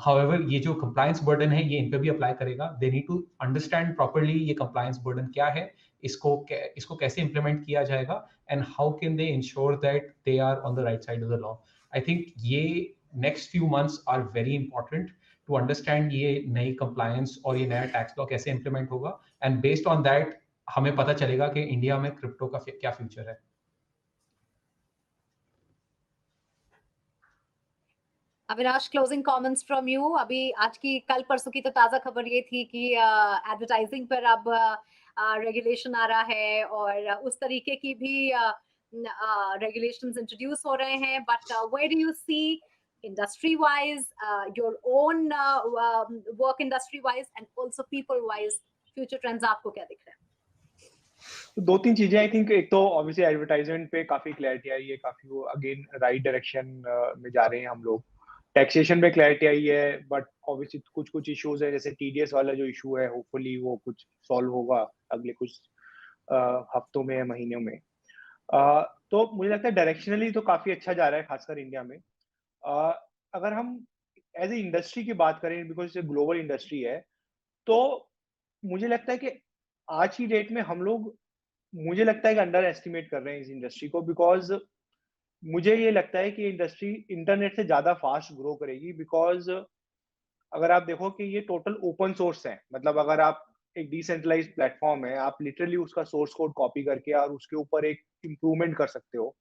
However, ये जो compliance burden है, ये इन पे भी apply करेगा. They need to understand properly ये compliance burden क्या है, इसको कैसे implement किया जाएगा, and how can they ensure that they are on the right side of the law. I think ये next few months are very important to understand ये नई compliance और ये नया tax law कैसे implement होगा, and based on that हमें पता चलेगा कि इंडिया में क्रिप्टो का क्या फ्यूचर है. Avinash, closing comments from you. अभी आज की कल परसों की तो ताजा खबर ये थी कि एडवर्टाइजिंग पर अब रेगुलेशन आ रहा है और उस तरीके की भी regulations इंट्रोड्यूस हो रहे हैं. But where do you see industry wise, your own work industry wise, and also people wise future trends आपको क्या दिख रहा है? तो 2-3 चीजें आई थिंक, एक तो ऑब्वियसली एडवर्टाइजमेंट पे काफी क्लैरिटी आई है, काफी वो अगेन राइट डायरेक्शन में जा रहे हैं हम लोग। टैक्सेशन पे क्लैरिटी आई है, बट ऑब्वियसली कुछ इश्यूज है, जैसे टीडीएस वाला जो इशू है, होपफुली वो कुछ सॉल्व होगा अगले कुछ हफ्तों में या महीनों में। तो मुझे लगता है डायरेक्शनली तो काफी अच्छा जा रहा है, खासकर इंडिया में। अगर हम एज ए इंडस्ट्री की बात करें, बिकॉज ये ग्लोबल इंडस्ट्री है, तो मुझे लगता है कि आज की डेट में हम लोग, मुझे लगता है कि अंडर एस्टिमेट कर रहे हैं इस इंडस्ट्री को, बिकॉज मुझे ये लगता है कि इंडस्ट्री इंटरनेट से ज्यादा फास्ट ग्रो करेगी। बिकॉज अगर आप देखो कि ये टोटल ओपन सोर्स है, मतलब अगर आप एक डिसेंट्रलाइज्ड प्लेटफॉर्म है, आप लिटरली उसका सोर्स कोड कॉपी करके और उसके ऊपर एक इम्प्रूवमेंट कर सकते हो,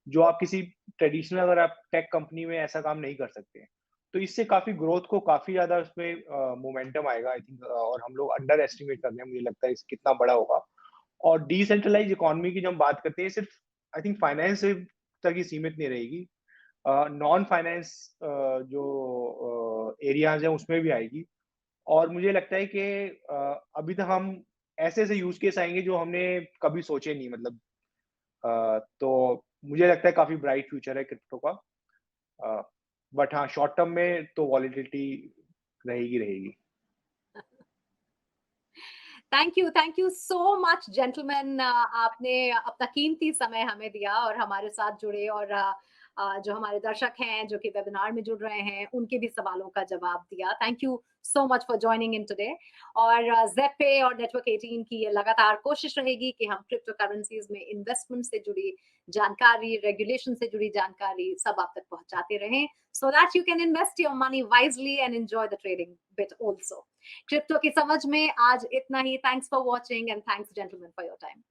जो आप किसी ट्रेडिशनल, अगर आप टेक कंपनी में ऐसा काम नहीं कर सकते। तो इससे काफी ग्रोथ को काफी ज्यादा उसमें मोमेंटम आएगा आई थिंक, और हम लोग अंडर एस्टिमेट कर रहे हैं, मुझे लगता है इस कितना बड़ा होगा। और डिसेंट्रलाइज इकोनॉमी की जब हम बात करते हैं, सिर्फ आई थिंक फाइनेंस तक ही सीमित नहीं रहेगी, नॉन फाइनेंस जो एरियाज हैं उसमें भी आएगी। और मुझे लगता है कि अभी तक हम ऐसे ऐसे यूज केस आएंगे जो हमने कभी सोचे नहीं, मतलब तो मुझे लगता है काफी ब्राइट फ्यूचर है क्रिप्टो का। बट हाँ, शॉर्ट टर्म में तो वॉलिटिलिटी रहेगी। Thank you so much gentleman, आपने अपना कीमती समय हमें दिया और हमारे साथ जुड़े, और जो हमारे दर्शक हैं जो कि वेबिनार में जुड़ रहे हैं उनके भी सवालों का जवाब दिया। Thank you so much for joining in today. और ज़ेपे और नेटवर्क 18 की ये लगातार कोशिश रहेगी कि हम क्रिप्टो करेंसीज में इन्वेस्टमेंट से जुड़ी जानकारी, रेगुलेशन से जुड़ी जानकारी सब आप तक पहुंचाते रहें, so that you can invest your money wisely and enjoy the trading bit also. Crypto की समझ में आज इतना ही। Thanks for watching and thanks gentleman for your time.